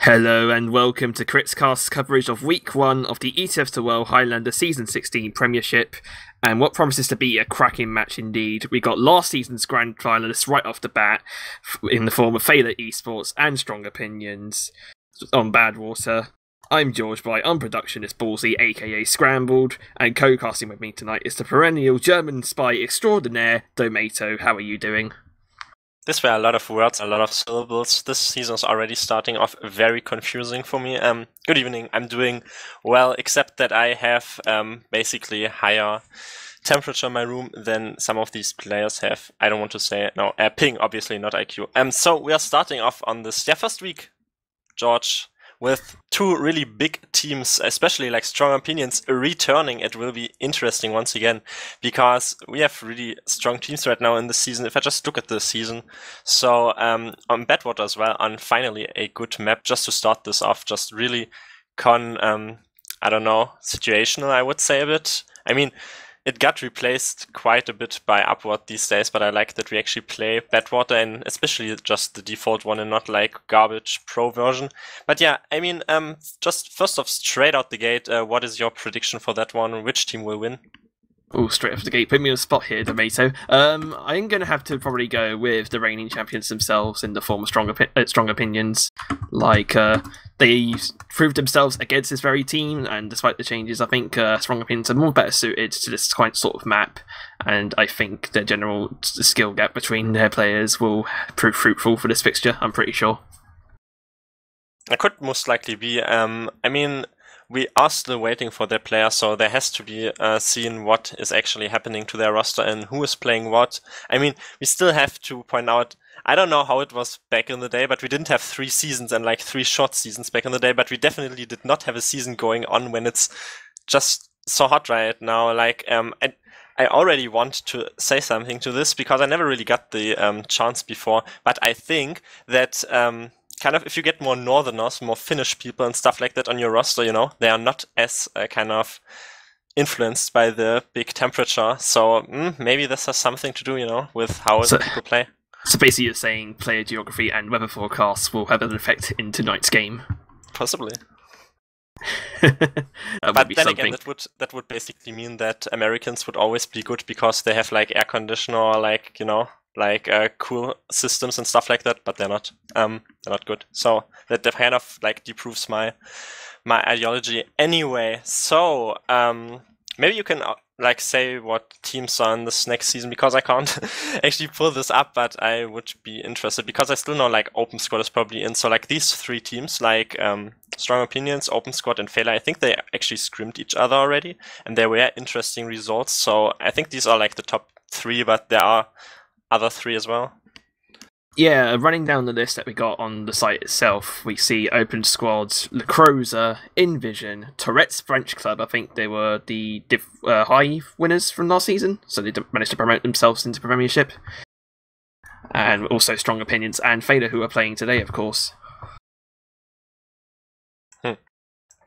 Hello and welcome to KritzKast's coverage of Week 1 of the ETF2L Highlander Season 16 Premiership, and what promises to be a cracking match indeed. We got last season's grand finalists right off the bat in the form of Feila eSports and Strong Opinions on Badwater. I'm Georgebaii, I'm productionist ballzy, aka Scrambled, and co-casting with me tonight is the perennial German spy extraordinaire, Domaytoe. How are you doing? This were a lot of words, a lot of syllables. This season is already starting off very confusing for me. Good evening, I'm doing well, except that I have basically higher temperature in my room than some of these players have. I don't want to say it. No, ping, obviously, not IQ. So we are starting off on this first week, George, with two really big teams, especially like Strong Opinions, returning. It will be interesting once again, because we have really strong teams right now in the season. If I just look at the season, so on Badwater as well, on finally a good map, just to start this off, just really I don't know, situational, I would say a bit. I mean, it got replaced quite a bit by Upward these days, but I like that we actually play Badwater, and especially just the default one and not like garbage pro version. But yeah, I mean, just first off, straight out the gate, what is your prediction for that one? Which team will win? Oh, straight off the gate, put me on the spot here, Domaytoe. I'm going to have to probably go with the reigning champions themselves in the form of Strong Opinions. Like, they proved themselves against this very team, and despite the changes, I think Strong Opinions are more better suited to this kind of sort of map, and I think the general skill gap between their players will prove fruitful for this fixture, I'm pretty sure. It could most likely be. I mean, we are still waiting for their player, so there has to be seen what is actually happening to their roster and who is playing what. I mean, we still have to point out, I don't know how it was back in the day, but we didn't have 3 seasons and like 3 short seasons back in the day, but we definitely did not have a season going on when it's just so hot right now. Like, I already want to say something to this because I never really got the chance before, but I think that kind of if you get more Northerners, more Finnish people and stuff like that on your roster, you know, they are not as kind of influenced by the big temperature. So maybe this has something to do, you know, with how people play. So basically you're saying player geography and weather forecasts will have an effect in tonight's game? Possibly. But then again, that would basically mean that Americans would always be good because they have like air conditioner or like, you know, like cool systems and stuff like that, but they're not good. So that kind of like disproves my ideology anyway. So maybe you can like say what teams are in this next season, because I can't actually pull this up, but I would be interested because I still know like Open Squad is probably in. So like these 3 teams, like Strong Opinions, Open Squad and Feila, I think they actually scrimmed each other already and there were interesting results. So I think these are like the top 3, but there are other 3 as well. Yeah, running down the list that we got on the site itself, we see Open Squads, Le Croza, InVision, Tourette's French Club. I think they were the high winners from last season, so they managed to promote themselves into Premiership. And also Strong Opinions and Feila, who are playing today, of course.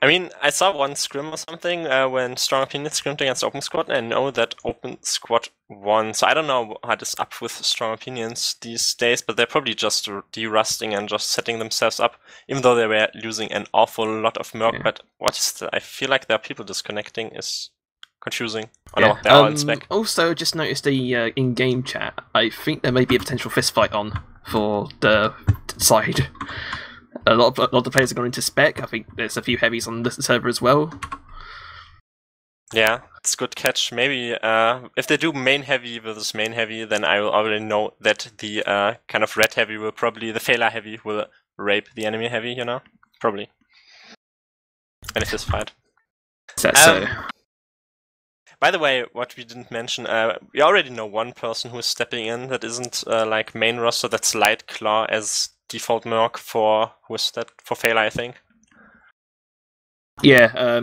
I mean, I saw one scrim or something when Strong Opinions scrimmed against Open Squad, and I know that Open Squad won. So I don't know how it is up with Strong Opinions these days, but they're probably just de-rusting and just setting themselves up, even though they were losing an awful lot of merc. Yeah. But I feel like there are people disconnecting is confusing. Oh no, they're all in spec. Also, just noticed the in-game chat. I think there may be a potential fistfight on for the side. A lot of the players have gone into spec. I think there's a few heavies on the server as well. Yeah, it's a good catch. Maybe if they do main heavy versus main heavy, then I will already know that the kind of red heavy will probably, the Feila heavy will rape the enemy heavy, you know? Probably. And if this fight. So. By the way, what we didn't mention, we already know one person who is stepping in that isn't like main roster, that's Lightclaw as default merc for, who is that? For Feila, I think. Yeah,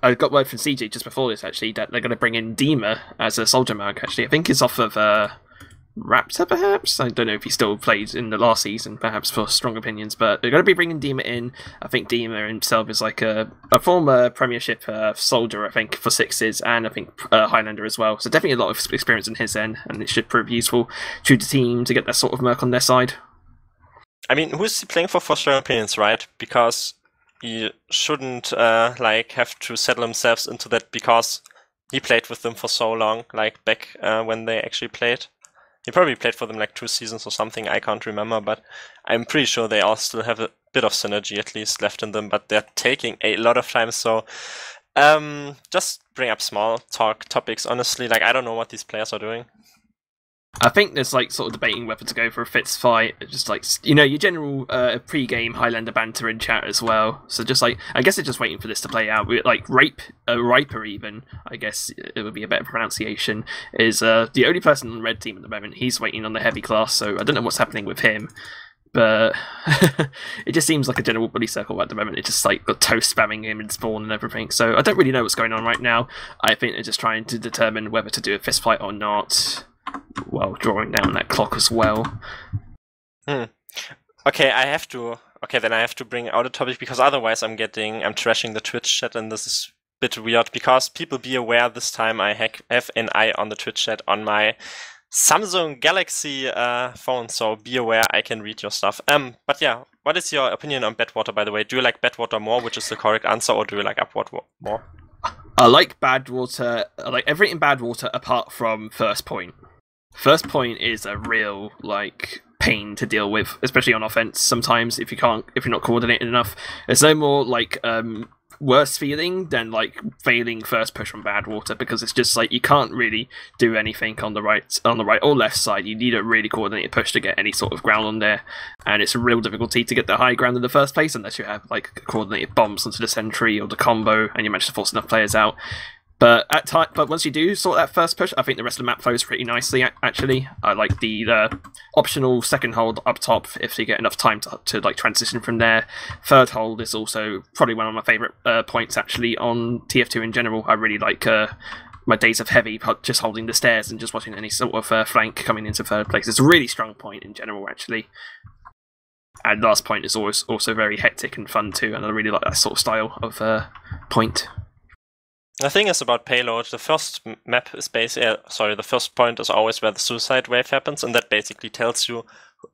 I got word from CJ just before this, actually, that they're going to bring in Dima as a soldier merc, actually. I think it's off of Raptor, perhaps? I don't know if he still played in the last season, perhaps for Strong Opinions, but they're going to be bringing Dima in. I think Dima himself is like a former Premiership soldier, I think, for Sixes, and I think Highlander as well. So definitely a lot of experience on his end, and it should prove useful to the team to get that sort of merc on their side. I mean, who's he playing for strong opinions, right? Because he shouldn't like have to settle himself into that because he played with them for so long, like back when they actually played. He probably played for them like 2 seasons or something, I can't remember, but I'm pretty sure they all still have a bit of synergy at least left in them, but they're taking a lot of time, so just bring up small talk topics, honestly. Like, I don't know what these players are doing. I think there's like sort of debating whether to go for a fist fight, just like, you know, your general pre-game Highlander banter in chat as well. So just like, I guess they're just waiting for this to play out. Like Riper even, I guess it would be a better pronunciation, is the only person on the red team at the moment. He's waiting on the heavy class, so I don't know what's happening with him. But it just seems like a general bully circle at the moment. It's just like got toast spamming him in spawn and everything. So I don't really know what's going on right now. I think they're just trying to determine whether to do a fist fight or not, while drawing down that clock as well. Okay, then I have to bring out a topic because otherwise I'm trashing the Twitch chat, and this is a bit weird because people be aware this time I have an eye on the Twitch chat on my Samsung Galaxy phone, so be aware I can read your stuff. But yeah, what is your opinion on Badwater, by the way? Do you like Badwater more, which is the correct answer, or do you like Upwater more? I like Badwater. I like everything in Badwater apart from First Point. First Point is a real like pain to deal with, especially on offense. Sometimes if you're not coordinated enough, there's no more like worse feeling than like failing first push from Badwater, because it's just like you can't really do anything on the right or left side. You need a really coordinated push to get any sort of ground on there, and it's a real difficulty to get the high ground in the first place unless you have like coordinated bombs onto the sentry or the combo and you manage to force enough players out. But once you do sort that first push, I think the rest of the map flows pretty nicely, actually. I like the optional second hold up top if you get enough time to like transition from there. Third hold is also probably one of my favourite points, actually, on TF2 in general. I really like my days of heavy, just holding the stairs and just watching any sort of flank coming into third place. It's a really strong point in general, actually. And last point is always also very hectic and fun too, and I really like that sort of style of point. The thing is about payload, the first point is always where the suicide wave happens, and that basically tells you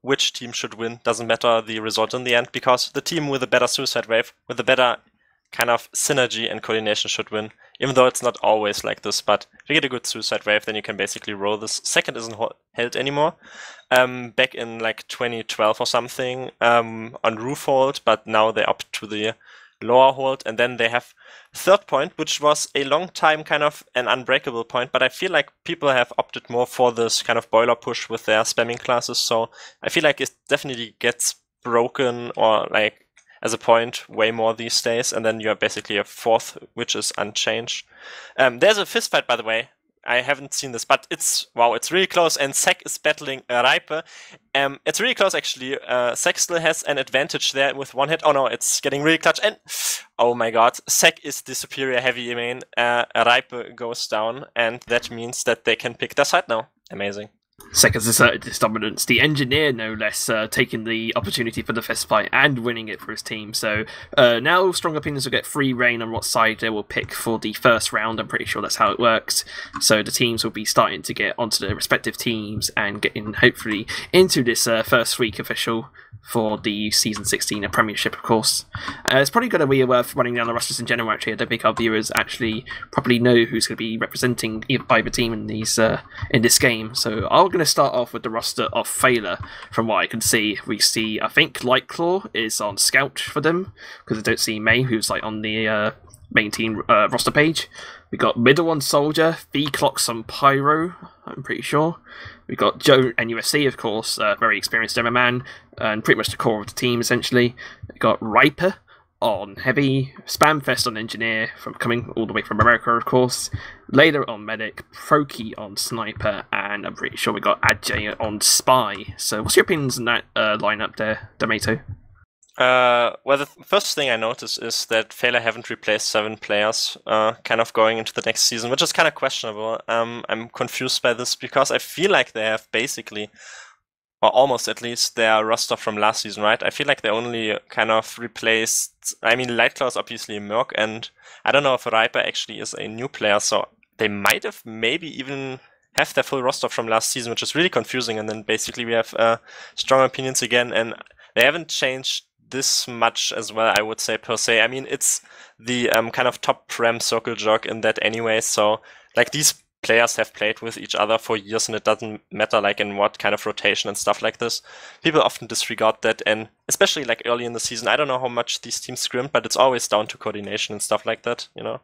which team should win. Doesn't matter the result in the end, because the team with a better suicide wave, with a better kind of synergy and coordination should win, even though it's not always like this. But if you get a good suicide wave, then you can basically roll this. Second isn't held anymore. Back in like 2012 or something on roof hold, but now they up to the lower hold, and then they have third point, which was a long time kind of an unbreakable point, but I feel like people have opted more for this kind of boiler push with their spamming classes, so I feel like it definitely gets broken or like as a point way more these days, and then you are basically a fourth, which is unchanged. There's a fist fight, by the way. I haven't seen this, but it's really close, and Sek is battling Ripe. It's really close, actually. Sek still has an advantage there with one hit. Oh no, it's getting really clutch, and oh my god, Sek is the superior heavy main. Ripe goes down, and that means that they can pick their side now. Amazing. Sek has asserted his dominance. The engineer, no less, taking the opportunity for the fist fight and winning it for his team. So now Strong Opinions will get free reign on what side they will pick for the first round. I'm pretty sure that's how it works. So the teams will be starting to get onto their respective teams and getting, hopefully, into this first week official for the Season 16 Premiership, of course. It's probably going to be worth running down the rosters in general, actually. I don't think our viewers actually probably know who's going to be representing either team in this game. So I'm going to start off with the roster of Feila. From what I can see, we see, I think, Lightclaw is on Scout for them, because I don't see May, who's like on the main team roster page. We got Middle on Soldier, V-Clocks on Pyro, I'm pretty sure. We got Joe and UFC, of course, very experienced demo man, and pretty much the core of the team, essentially. We got Riper on Heavy, Spamfest on Engineer, coming all the way from America, of course. Later on Medic, Proki on Sniper, and I'm pretty sure we got Adjay on Spy. So what's your opinions on that lineup there, Domaytoe? Well, the first thing I noticed is that Feila haven't replaced 7 players kind of going into the next season, which is kind of questionable. I'm confused by this because I feel like they have basically, or almost at least, their roster from last season, right? I feel like they only kind of replaced, I mean, Lightclaw is obviously a Merc, and I don't know if Riper actually is a new player, so they might have maybe even have their full roster from last season, which is really confusing, and then basically we have Strong Opinions again, and they haven't changed this much as well, I would say, per se. I mean, it's the kind of top Prem circle jerk in that anyway, so like these players have played with each other for years, and it doesn't matter like in what kind of rotation and stuff like this. People often disregard that, and especially like early in the season, I don't know how much these teams scrimmed, but it's always down to coordination and stuff like that, you know?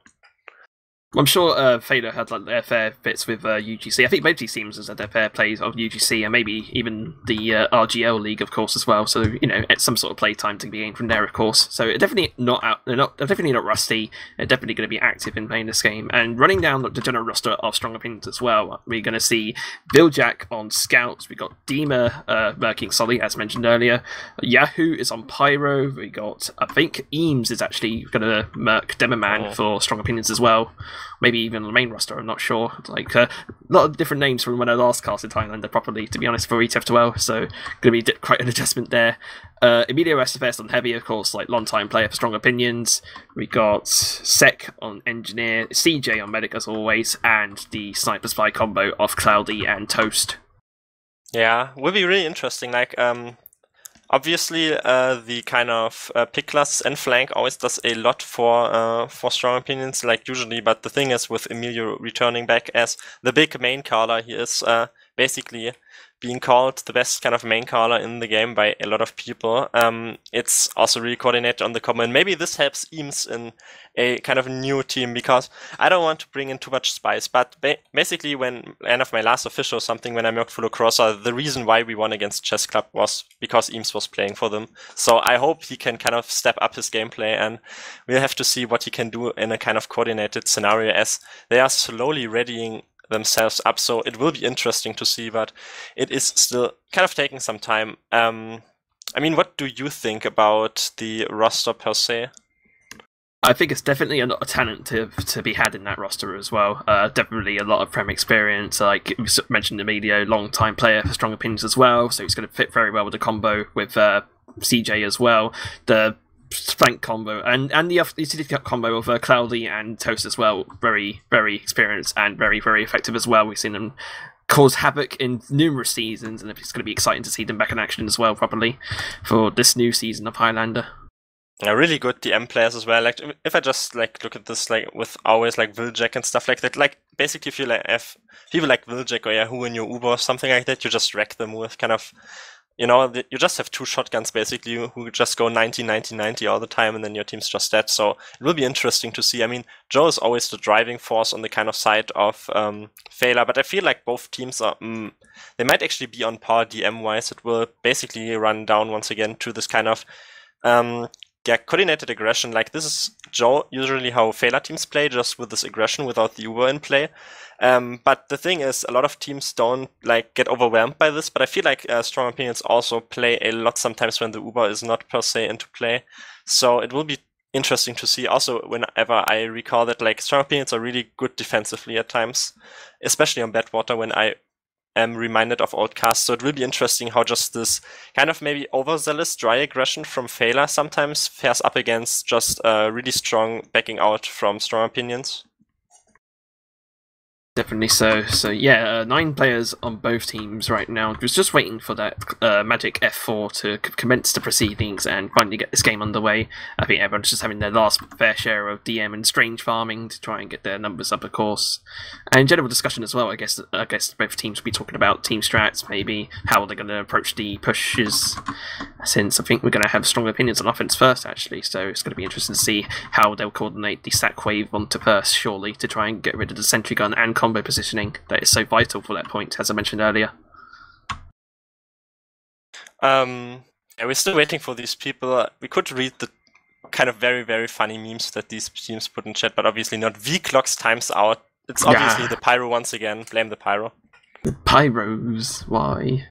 I'm sure Feila had like their fair bits with UGC. I think both these teams has had their fair plays of UGC and maybe even the RGL League, of course, as well. So it's some sort of play time to be gained from there, of course. So definitely not out. They're definitely not rusty. They're definitely going to be active in playing this game. And running down the general roster of strong opinions as well, we're going to see Viljack on Scouts. We got Dima working Solly, as mentioned earlier. Yahoo is on Pyro. We got, I think, Eames is actually going to merc Demoman for strong opinions as well. Maybe even the main roster, I'm not sure. Like a lot of different names from when I last casted Highlander properly, to be honest, for ETF2L, so going to be quite an adjustment there. Emilio Estevez on Heavy, of course, like long-time player for strong opinions. We got Sec on Engineer, CJ on Medic as always, and the Sniper Spy combo of Cloudy and Toast. Yeah, will be really interesting. Like, obviously, the kind of pick class and flank always does a lot for strong opinions, like usually. But the thing is, with Emilio returning back as the big main caller, he is basically being called the best kind of main caller in the game by a lot of people. It's also really coordinated on the combo, and maybe this helps Eames in a kind of new team, because I don't want to bring in too much spice, but basically when end of my last official something, when I merked Full Crosser, the reason why we won against Chess Club was because Eames was playing for them. So I hope he can kind of step up his gameplay, and we'll have to see what he can do in a kind of coordinated scenario, as they are slowly readying themselves up, so it will be interesting to see, but it is still kind of taking some time. I mean, what do you think about the roster per se? I think it's definitely a lot of talent to be had in that roster as well. Definitely a lot of Prem experience. Like you mentioned, Emilio, long-time player for strong opinions as well, so he's going to fit very well with the combo with CJ as well. The flank combo and the utility combo of Cloudy and Toast as well, very, very experienced and very, very effective as well. We've seen them cause havoc in numerous seasons, and it's going to be exciting to see them back in action as well properly for this new season of Highlander. Yeah, really good DM players as well. Like, if I just like look at this, like with always like Viljack and stuff like that, like basically if you like have people like Viljack or Yahoo in your Uber or something like that, you just wreck them with kind of, you know, you just have two shotguns basically who just go 90, 90, 90 all the time, and then your team's just dead. So it will be interesting to see. I mean, Joe is always the driving force on the kind of side of Feila, but I feel like both teams are, they might actually be on par DM-wise. It will basically run down once again to this kind of coordinated aggression. Like, this is Joe usually how Feila teams play, just with this aggression without the Uber in play. But the thing is, a lot of teams don't like get overwhelmed by this, but I feel like strong opinions also play a lot sometimes when the Uber is not per se into play. So it will be interesting to see also whenever I recall that like strong opinions are really good defensively at times, especially on Badwater when I am reminded of old casts. So it will be interesting how just this kind of maybe overzealous dry aggression from Feila sometimes fares up against just really strong backing out from strong opinions. Definitely so. So yeah, 9 players on both teams right now. Just waiting for that magic F4 to commence the proceedings and finally get this game underway. I think everyone's just having their last fair share of DM and strange farming to try and get their numbers up, of course. And general discussion as well. I guess both teams will be talking about team strats, maybe how they're going to approach the pushes. Since I think we're going to have strong opinions on offense first, actually. So it's going to be interesting to see how they'll coordinate the sack wave onto first, surely, to try and get rid of the sentry gun and combo positioning that is so vital for that point, as I mentioned earlier. Yeah, we're still waiting for these people. We could read the kind of very, very funny memes that these teams put in chat, but obviously not. V-Clocks times out. It's obviously the Pyro once again. Blame the Pyro. The Pyros, why?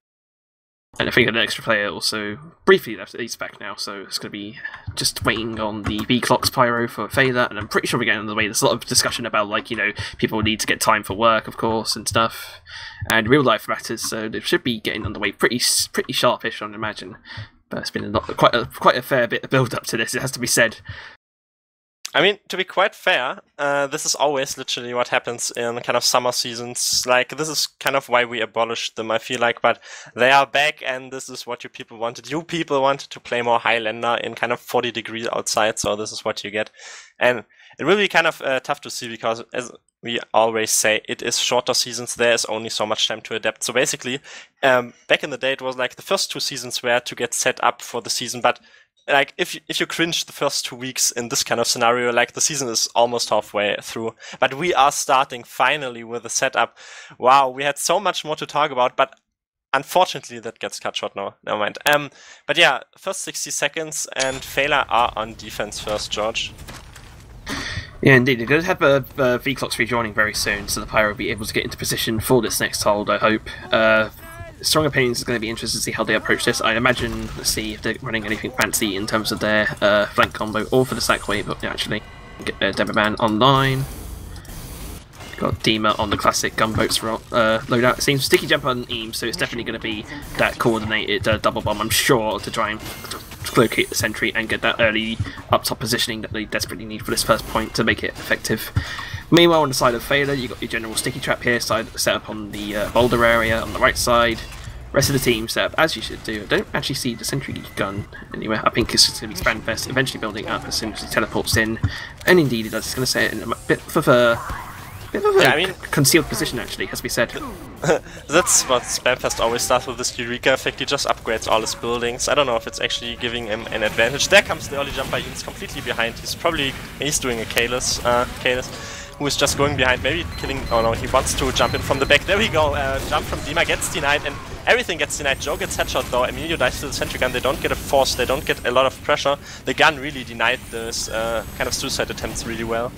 And I think an extra player also briefly left. He's back now, so it's going to be just waiting on the V-Clocks Pyro for Feila, and I'm pretty sure we're getting on the way. There's a lot of discussion about, like, you know, people need to get time for work, of course, and stuff, and real life matters, so they should be getting on the way pretty sharpish, I'd imagine. But it's been quite a fair bit of build up to this, it has to be said. I mean, to be quite fair, this is always literally what happens in kind of summer seasons. Like, this is kind of why we abolished them, I feel like, but they are back, and this is what you people wanted. You people wanted to play more Highlander in kind of 40 degrees outside, so this is what you get. And it will be kind of tough to see, because as we always say, it is shorter seasons, there is only so much time to adapt. So basically, back in the day, it was like the first 2 seasons were to get set up for the season, but like, if you cringe the first 2 weeks in this kind of scenario, like, the season is almost halfway through. But we are starting finally with a setup. Wow, we had so much more to talk about, but unfortunately that gets cut short now. Never mind. But yeah, first 60 seconds, and Feila are on defense first, George. Yeah, indeed. They're going to have a V-Clocks rejoining very soon, so the Pyro will be able to get into position for this next hold, I hope. Strong Opinions is going to be interested to see how they approach this. I imagine, let's see if they're running anything fancy in terms of their flank combo, or for the sack wave, but actually get their Demoman online. Got Dima on the classic gunboats loadout. It seems Sticky Jump on Eames, so it's definitely going to be that coordinated double bomb, I'm sure, to try and locate the sentry and get that early up top positioning that they desperately need for this first point to make it effective. Meanwhile, on the side of Feila, you've got your general sticky trap here, set up on the boulder area on the right side. Rest of the team set up as you should do. I don't actually see the sentry gun anywhere. I think it's just going to be Spamfest, eventually building up as soon as he teleports in. And indeed, it's going to set it in a bit of a concealed position, actually, has to be said. That's what Spamfest always does with this Eureka effect. He just upgrades all his buildings. I don't know if it's actually giving him an advantage. There comes the early jumper. He's completely behind. He's doing a Kalis, who is just going behind, maybe killing. Oh no, he wants to jump in from the back. There we go. Jump from Dima gets denied, and everything gets denied. Joe gets headshot though. Emilio dies to the sentry gun. They don't get a force. They don't get a lot of pressure. The gun really denied this kind of suicide attempts really well.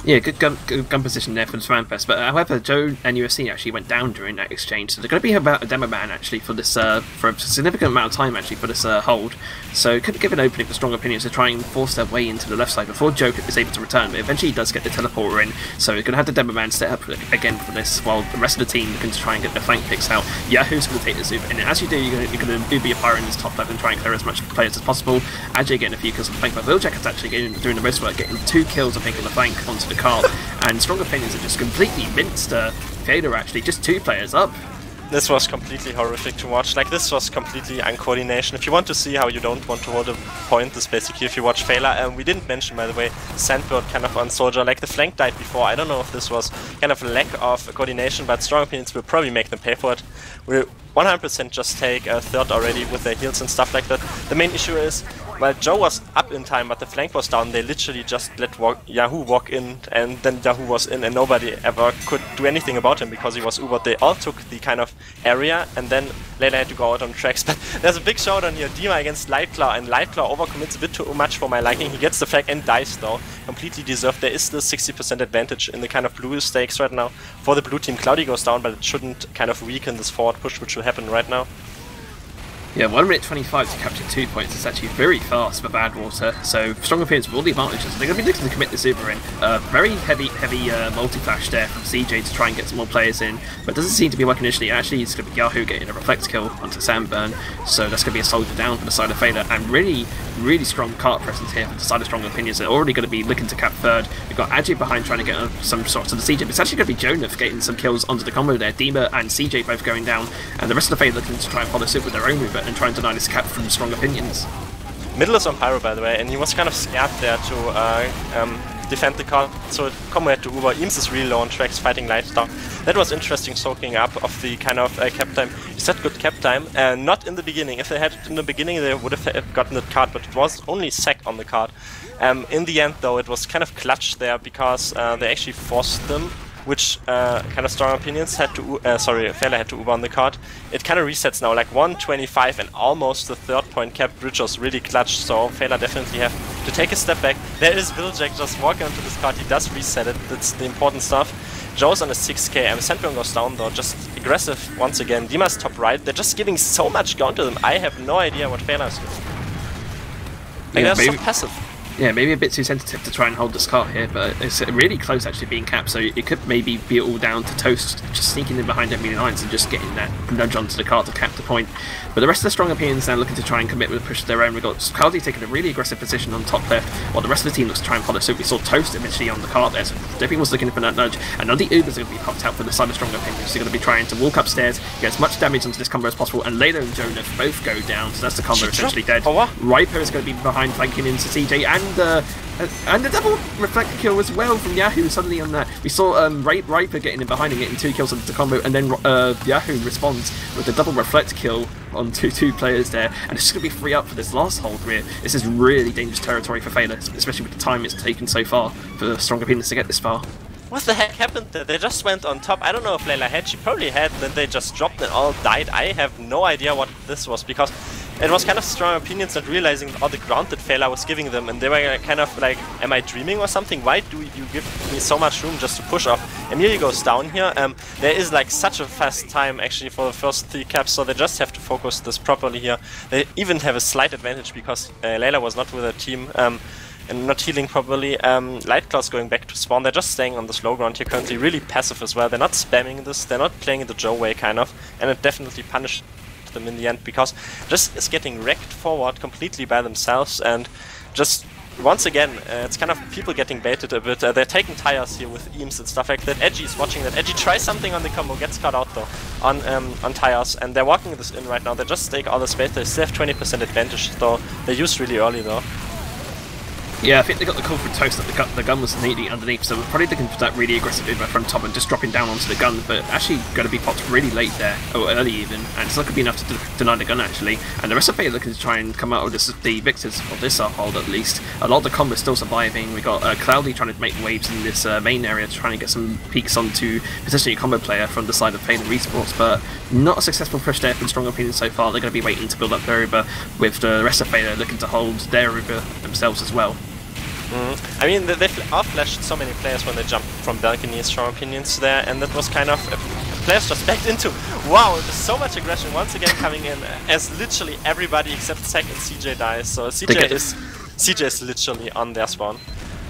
Yeah, good gun position there for the Spamfest, but however, Joe and USC actually went down during that exchange, so they're going to be about a demo man actually for this for a significant amount of time actually for this hold. So it could give an opening for Strong Opinions to try and force their way into the left side before Joe is able to return, but eventually he does get the teleporter in, so we're going to have the demo man set up again for this, while the rest of the team looking to try and get their flank picks out. Yahoo's going to take the Uber, and as you do, you're going to Uber your Pyro in this top left and try and clear as much players as possible. Ajay getting a few kills on the flank, but Wheeljack is actually doing the most work, getting 2 kills I think on the flank onto the cart. And Strong Opinions have just completely minced Feila, actually, just 2 players up. This was completely horrific to watch. Like, this was completely uncoordination. If you want to see how you don't want to hold a point, this basically if you watch Feila. We didn't mention, by the way, Sandbird kind of on Soldier. Like, the flank died before. I don't know if this was kind of a lack of coordination, but Strong Opinions will probably make them pay for it. We'll 100% just take a third already with their heals and stuff like that. The main issue is, while Joe was up in time but the flank was down, they literally just let Yahoo walk in, and then Yahoo was in and nobody ever could do anything about him because he was Ubered. They all took the kind of area and then Layla had to go out on tracks. But there's a big showdown here, Dima against Lightclaw, and Lightclaw overcommits a bit too much for my liking. He gets the flag and dies though. Completely deserved. There is still 60% advantage in the kind of blue stakes right now for the blue team. Cloudy goes down, but it shouldn't kind of weaken this forward push which will happen right now. Yeah, 1 minute 25 to capture 2 points is actually very fast for Badwater, so Strong Opinions with all the advantages. They're going to be looking to commit this Uber in. Very heavy multi-flash there from CJ to try and get some more players in, but doesn't seem to be working initially. Actually, it's going to be Yahoo getting a reflect kill onto Sandburn, so that's going to be a soldier down for the side of Feila, and really strong cart presence here for the side of Strong Opinions. They're already going to be looking to cap third. We've got Ajay behind trying to get some shots to the CJ, but it's actually going to be Jonah getting some kills onto the combo there. Dima and CJ both going down, and the rest of the Feila looking to try and follow suit with their own movement and try and deny this cap from Strong Opinions. Middle is on Pyro, by the way, and he was kind of scared there to defend the card, so combo had to Uber. Eames is really low on tracks, fighting Lightdown. That was interesting, soaking up of the kind of cap time. He said good cap time, not in the beginning. If they had it in the beginning, they would have gotten the card, but it was only sec on the card. In the end, though, it was kind of clutch there because they actually forced them, which kind of Strong Opinions had to, Feila had to Uber on the card. It kind of resets now, like 125 and almost the 3rd point cap. Bridge was really clutch, so Feila definitely have to take a step back. There is Wheeljack just walking onto this card. He does reset it, that's the important stuff. Joe's on a 6k, Sandburn goes down though, just aggressive once again. Dima's top right, they're just giving so much ground to them. I have no idea what Feila is doing. Like, they're so passive. Yeah, maybe a bit too sensitive to try and hold this car here, but it's really close actually being capped, so it could maybe be all down to Toast just sneaking in behind enemy lines and just getting that nudge onto the car to cap the point. But the rest of the strong opinions now looking to try and commit with a push of their own. We've got Cloudy taking a really aggressive position on top left, while the rest of the team looks to try and follow suit. We saw Toast eventually on the car there, so everyone was looking for that nudge, and now the Ubers are going to be popped out for the side of strong opinions. They're going to be trying to walk upstairs, get as much damage onto this combo as possible, and Layla and Jonah both go down, so that's the combo essentially dead. Riper is going to be behind flanking into CJ, and the double reflector kill as well from Yahoo suddenly on that. We saw Riper getting in behind and getting 2 kills onto the combo, and then Yahoo responds with the double reflect kill on two players there, and it's just going to be free up for this last hold rear. This is really dangerous territory for Feila, especially with the time it's taken so far for strong opinions to get this far. What the heck happened there? They just went on top. I don't know if Layla had. She probably had, then they just dropped and all died. I have no idea what this was, because it was kind of strong opinions not realizing all the ground that Feila was giving them, and they were kind of like, am I dreaming or something? Why do you give me so much room just to push off? Emilia goes down here. There is like such a fast time actually for the first 3 caps, so they just have to focus this properly here. They even have a slight advantage because Layla was not with her team. And not healing properly. Lightclaw's going back to spawn. They're just staying on this low ground here currently, really passive as well. They're not spamming this, they're not playing it the Joe way kind of, and it definitely punished them in the end, because just is getting wrecked forward completely by themselves, and just once again, it's kind of people getting baited a bit. They're taking tires here with Eames and stuff like that. Edgy is watching that. Edgy tries something on the combo, gets caught out though on tires, and they're walking this in right now. They just take all the space. They still have 20% advantage, though they used really early though. Yeah, I think they got the call from Toast that the gun was neatly underneath, so we're probably looking for that really aggressive Uber from top and just dropping down onto the gun, but actually going to be popped really late there, or early even, and it's not going to be enough to deny the gun actually. And the rest of it are looking to try and come out of this, the victors of this hold at least. A lot of the combo is still surviving. We got Cloudy trying to make waves in this main area, trying to get some peeks onto potentially a combo player from the side of Feila eSports, but not a successful push there from strong opinions so far. They're going to be waiting to build up their Uber, with the rest of Feila looking to hold their Uber themselves as well. I mean, they outflashed so many players when they jumped from balconies, strong opinions there, and that was kind of players just backed into. Wow, there's so much aggression once again coming in, as literally everybody except Sek and CJ dies. So CJ is literally on their spawn.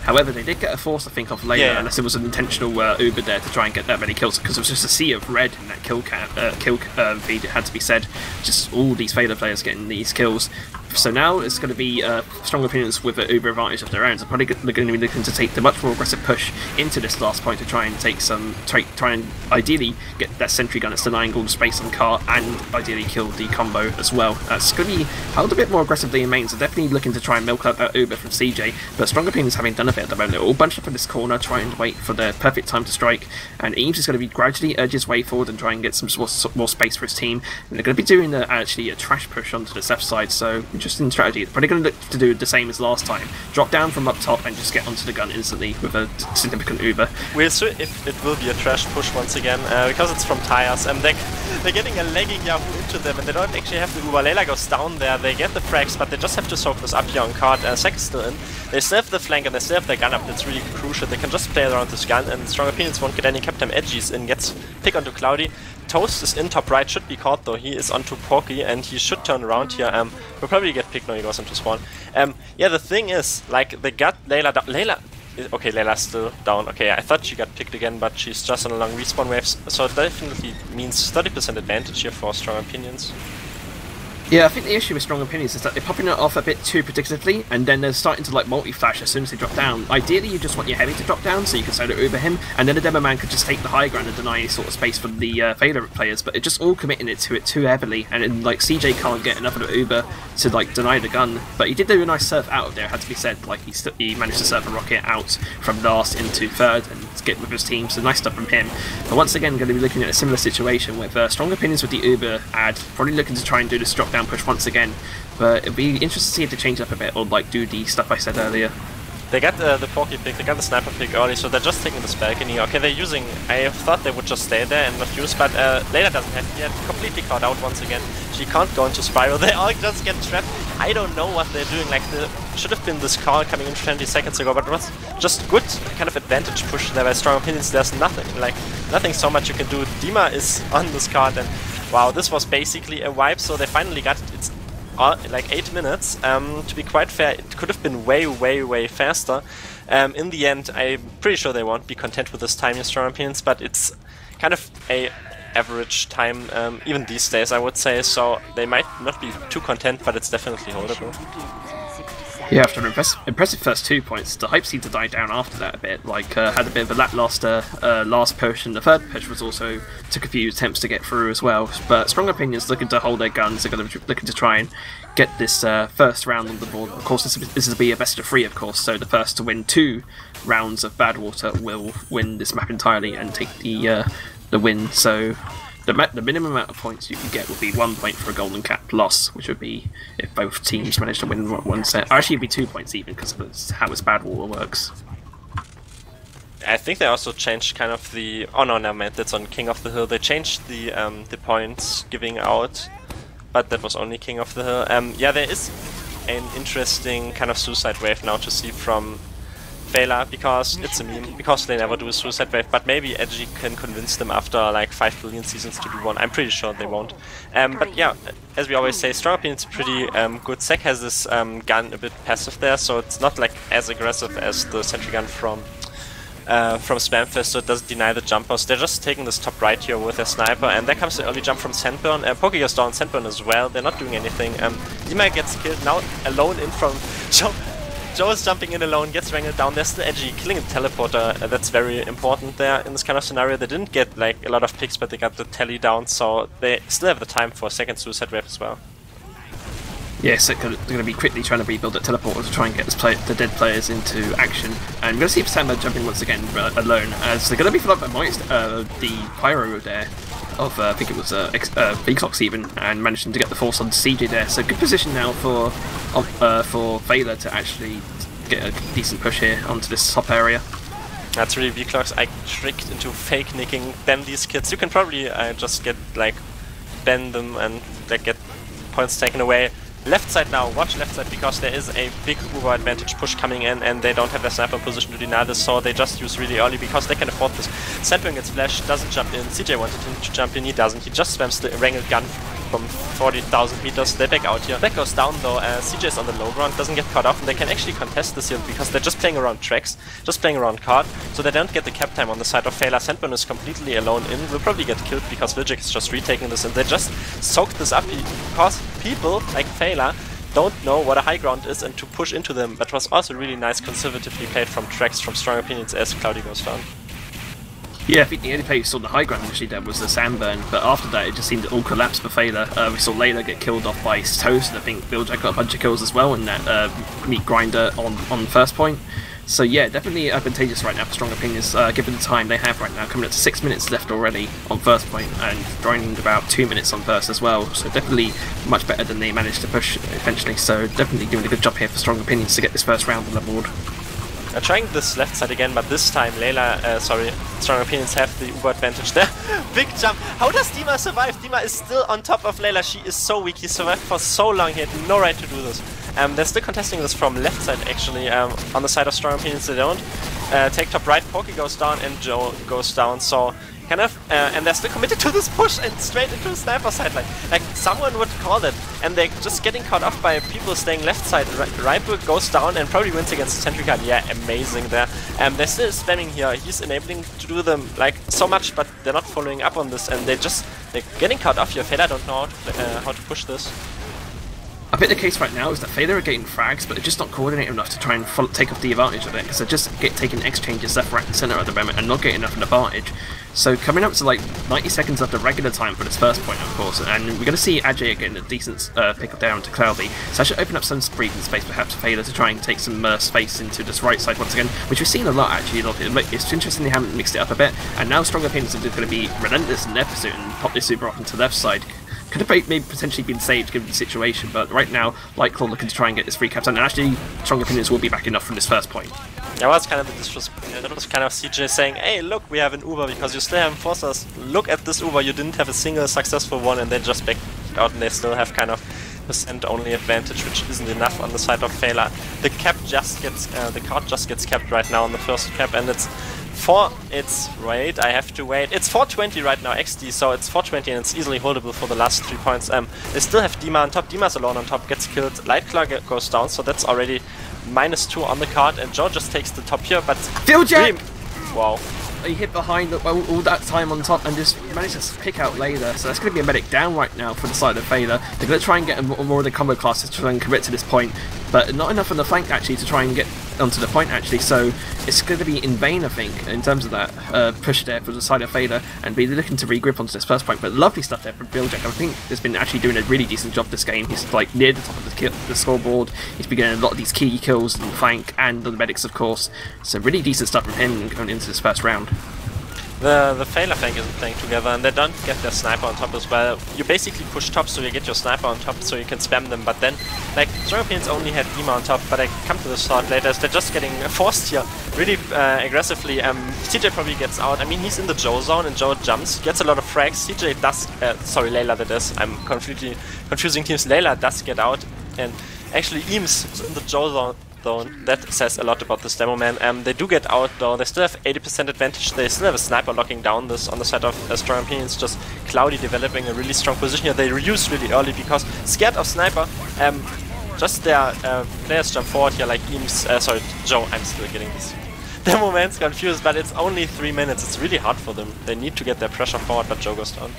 However, they did get a force, I think, off Layla, unless it was an intentional Uber there to try and get that many kills, because it was just a sea of red in that kill feed, it had to be said. Just all these Feila players getting these kills. So now it's going to be strong opinions with an Uber advantage of their own. So probably going to be looking to take the much more aggressive push into this last point to try and take some, try and ideally get that sentry gun that's denying all the space on car, and ideally kill the combo as well. It's going to be held a bit more aggressively in main, so definitely looking to try and milk out that Uber from CJ. But strong opinions having done a bit at the moment, they're all bunched up in this corner, trying to wait for the perfect time to strike. And Eames is going to be gradually urge his way forward and try and get some more space for his team. And they're going to be doing actually a trash push onto the left side. So interesting strategy. They're probably going to look to do the same as last time. Drop down from up top and just get onto the gun instantly with a significant Uber. We'll see if it will be a trash push once again, because it's from tires. They're getting a lagging Yahoo into them, and they don't actually have the Uber. Layla goes down there, they get the frags, but they just have to soak this up here on card. Sek is still in. They still have the flank and they still have their gun up. That's really crucial. They can just play around this gun, and strong opinions won't get any cap time. Edgy's in, gets pick onto Cloudy. Toast is in top right, should be caught though. He is onto Porky and he should turn around here. Will probably get picked when he goes into spawn. Yeah, the thing is, like, they got Layla down. Okay, Layla's still down. Okay, I thought she got picked again, but she's just on a long respawn wave, so it definitely means 30% advantage here for strong opinions. Yeah, I think the issue with strong opinions is that they're popping it off a bit too predictably, and then they're starting to like multi-flash as soon as they drop down. Ideally, you just want your heavy to drop down so you can solo over him, and then the demo man could just take the high ground and deny sort of space for the Feila players. But it just all committing it too heavily, and then, like, CJ can't get enough of an Uber to like deny the gun. But he did do a nice surf out of there, had to be said. Like he managed to surf a rocket out from last into third and get with his team, so nice stuff from him. But once again, going to be looking at a similar situation with strong opinions with the Uber ad, probably looking to try and do this drop down push once again. But it'd be interesting to see if they change up a bit, or like do the stuff I said earlier. They got the Porky pick, they got the sniper pick early, so they're just taking this balcony. Okay, they're using, I thought they would just stay there and not use, but Layla doesn't have yet, completely caught out once again. She can't go into Spiral, they all just get trapped. I don't know what they're doing, like, should have been this call coming in 20 seconds ago, but it was just good kind of advantage push there by strong opinions. There's nothing so much you can do. Dima is on this card, and wow, this was basically a wipe, so they finally got it. It's like 8 minutes. To be quite fair, it could have been way faster. In the end, I'm pretty sure they won't be content with this time in strong opinions, but it's kind of a average time, even these days, I would say, so they might not be too content, but it's definitely holdable. Yeah, after an impressive first 2 points, the hype seemed to die down after that a bit. Like, had a bit of a lackluster last push, and the third push was also took a few attempts to get through as well. But strong opinions looking to hold their guns. They're going to looking to try and get this first round on the board. Of course, this will be a best of 3, of course. So the first to win 2 rounds of Badwater will win this map entirely and take the win. So the minimum amount of points you can get would be 1 point for a golden cap loss, which would be if both teams manage to win one set. Or actually, it'd be 2 points even because of how its Badwater works. I think they also changed kind of the... Oh no, never mind, that's on King of the Hill. They changed the points giving out, but that was only King of the Hill. Yeah, there is an interesting kind of suicide wave now to see from Feila, because it's a meme, because they never do a suicide wave, but maybe Edgy can convince them after like 5 billion seasons to do one. I'm pretty sure they won't. But yeah, as we always say, strong opinion's pretty good. Sek has this gun a bit passive there, so it's not like as aggressive as the sentry gun from Spamfest, so it doesn't deny the jumpers. They're just taking this top right here with their sniper, and there comes the early jump from Sandburn. Poke goes down, Sandburn as well. They're not doing anything. Dima gets killed now alone in from Joe. Joe is jumping in alone, gets wrangled down. There's the Edgy killing a teleporter. That's very important there in this kind of scenario. They didn't get like a lot of picks, but they got the tally down, so they still have the time for a second suicide wave as well. Yes, they're going to be quickly trying to rebuild that teleporter to try and get the dead players into action. And we're going to see Sandburn jumping once again alone, as they're going to be followed by the Pyro there of, I think it was Vecox even, and managing to get the force on CJ there. So good position now for Feila to actually get a decent push here onto this top area. That's really Vecox. I tricked into fake nicking ban these kids. You can probably just get like ban them and like get points taken away. Left side now, watch left side, because there is a big Uber advantage push coming in and they don't have their sniper position to deny this, so they just use really early because they can afford this. Sandburn gets flashed, doesn't jump in. CJ wanted him to jump in, he doesn't. He just spams the wrangled gun from 40,000 meters. They back out here. That goes down though. CJ is on the low ground, doesn't get caught off, and they can actually contest this here because they're just playing around tracks, just playing around card, so they don't get the cap time on the side of Feila. Sandburn is completely alone in, will probably get killed because Viljik is just retaking this, and they just soaked this up because people like Feila don't know what a high ground is and to push into them. But was also really nice conservatively played from tracks from strong opinions as Cloudy goes down. Yeah, I think the only play we saw the high ground initially there was the Sandburn, but after that it just seemed to all collapse for Feila. We saw Layla get killed off by Toast, and I think Viljik got a bunch of kills as well in that meat grinder on first point. So yeah, definitely advantageous right now for strong opinions, given the time they have right now, coming up to 6 minutes left already on first point and joining about 2 minutes on first as well. So definitely much better than they managed to push eventually. So definitely doing a good job here for strong opinions to get this first round on the board. Trying this left side again, but this time strong opinions have the Uber advantage there. Big jump. How does Dima survive? Dima is still on top of Layla. She is so weak. He survived for so long. He had no right to do this. They're still contesting this from left side actually. On the side of strong opinions they don't. Take top right, Poke goes down and Joe goes down. So kind of, and they're still committed to this push and straight into the sniper side. Like someone would call that, and they're just getting caught off by people staying left side. Raipu goes down and probably wins against Sentry Card. Yeah, amazing there. They're still spamming here. He's enabling to do them like so much, but they're not following up on this, and they're getting caught off here. Feila don't know how to push this. I think the case right now is that Feila are getting frags, but they're just not coordinated enough to try and take off the advantage of it, because they're just taking exchanges left, right and centre at the moment and not getting enough of an advantage. So coming up to like 90 seconds after regular time for this first point, of course, and we're going to see Ajay getting a decent pick up down to Cloudy. So that should open up some breathing space perhaps for Feila to try and take some space into this right side once again, which we've seen a lot actually. It's interesting they haven't mixed it up a bit, and now strong opinions are going to be relentless in their pursuit and pop this super off into the left side. Could have maybe potentially been saved given the situation, but right now, Lightclaw looking to try and get this free cap done, and actually, strong opinions will be back enough from this first point. Yeah, well, it's kind of that was kind of CJ saying, hey, look, we have an Uber because you still haven't forced us. Look at this Uber, you didn't have a single successful one, and they just backed out and they still have kind of percent only advantage, which isn't enough on the side of Feila. The cap just gets, the card just gets capped right now on the first cap, and it's For its wait, I have to wait. It's 420 right now XD, so it's 420 and it's easily holdable for the last 3 points. They still have Dima on top. Dima's alone on top, gets killed. Lightclaw goes down, so that's already -2 on the card, and Joe just takes the top here, but... Fieldjack! Wow. He hit behind all that time on top and just managed to pick out Layla, so that's going to be a medic down right now for the side of Feila. They're going to try and get more of the combo classes to try and commit to this point, but not enough on the flank actually to try and get onto the point actually, so it's going to be in vain I think in terms of that push there for the side of Feila, and be looking to regroup onto this first point. But lovely stuff there from Fieldjack. I think he's been actually doing a really decent job this game. He's like near the top of the scoreboard. He's been getting a lot of these key kills on the flank and on the medics of course, so really decent stuff from him going into this first round. The Feila flank isn't playing together, and they don't get their sniper on top as well. You basically push top so you get your sniper on top so you can spam them, but then, like, Europeans only had Dima on top, but I come to this thought later, they're just getting forced here really aggressively. CJ probably gets out. I mean, he's in the Joe zone, and Joe jumps, gets a lot of frags. CJ does, sorry, Layla that is, I'm completely confusing teams. Layla does get out, and actually Eames is in the Joe zone. That says a lot about this demo, man. They do get out though, they still have 80% advantage, they still have a sniper locking down this on the side of Strong Opinions, just Cloudy developing a really strong position here. They reuse really early because scared of sniper, just their players jump forward here like Eames, sorry, Joe, I'm still getting this demo man's confused, but it's only 3 minutes, it's really hard for them. They need to get their pressure forward, but Joe goes down.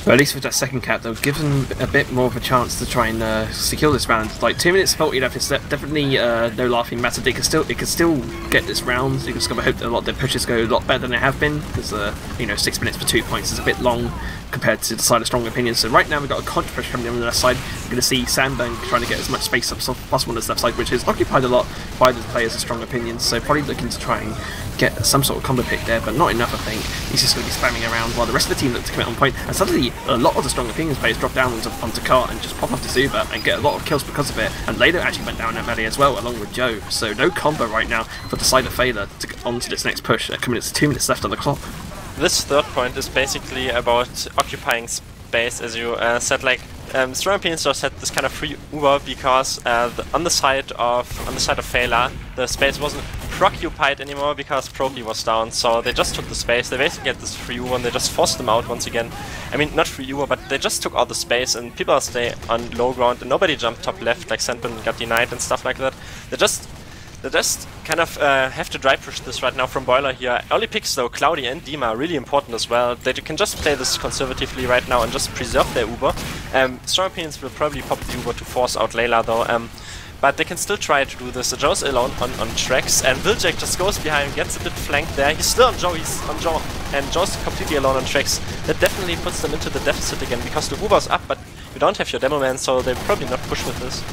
But at least with that second cap, they'll give them a bit more of a chance to try and secure this round. Like 2 minutes 40 left is definitely no laughing matter. It can still get this round. You just gotta hope that a lot of their pushes go a lot better than they have been, because you know 6 minutes for 2 points is a bit long compared to the side of Strong Opinions. So right now we've got a contra push coming in on the left side. We're going to see Sandburn trying to get as much space as possible on this left side, which is occupied a lot by the players of Strong Opinions. So probably looking to try and get some sort of combo pick there, but not enough I think. He's just going to be spamming around while the rest of the team look to commit on point. And suddenly a lot of the Strong Opinions players drop down onto Cart and just pop off to Zuba and get a lot of kills because of it. And Lado actually went down at melee as well, along with Joe. So no combo right now for the side of Feila to get onto this next push. Coming to 2 minutes left on the clock. This third point is basically about occupying space, as you said. Like Strong Opinions just had this kind of free Uber because on the side of Feila, the space wasn't preoccupied anymore because Proki was down. So they just took the space. They basically get this free Uber and they just forced them out once again. I mean, not free Uber, but they just took all the space and people stay on low ground and nobody jumped top left. Like Sandburn got denied and stuff like that. They just kind of have to dry push this right now from Boiler here. Early picks though, Cloudy and Dima are really important as well. They can just play this conservatively right now and just preserve their Uber. Strong Opinions will probably pop the Uber to force out Layla though. But they can still try to do this. Joe's alone on tracks, and Wiljack just goes behind, gets a bit flanked there. He's still on Joe, and Joe's completely alone on tracks. That definitely puts them into the deficit again, because the Uber's up, but you don't have your demo man, so they'll probably not push with this.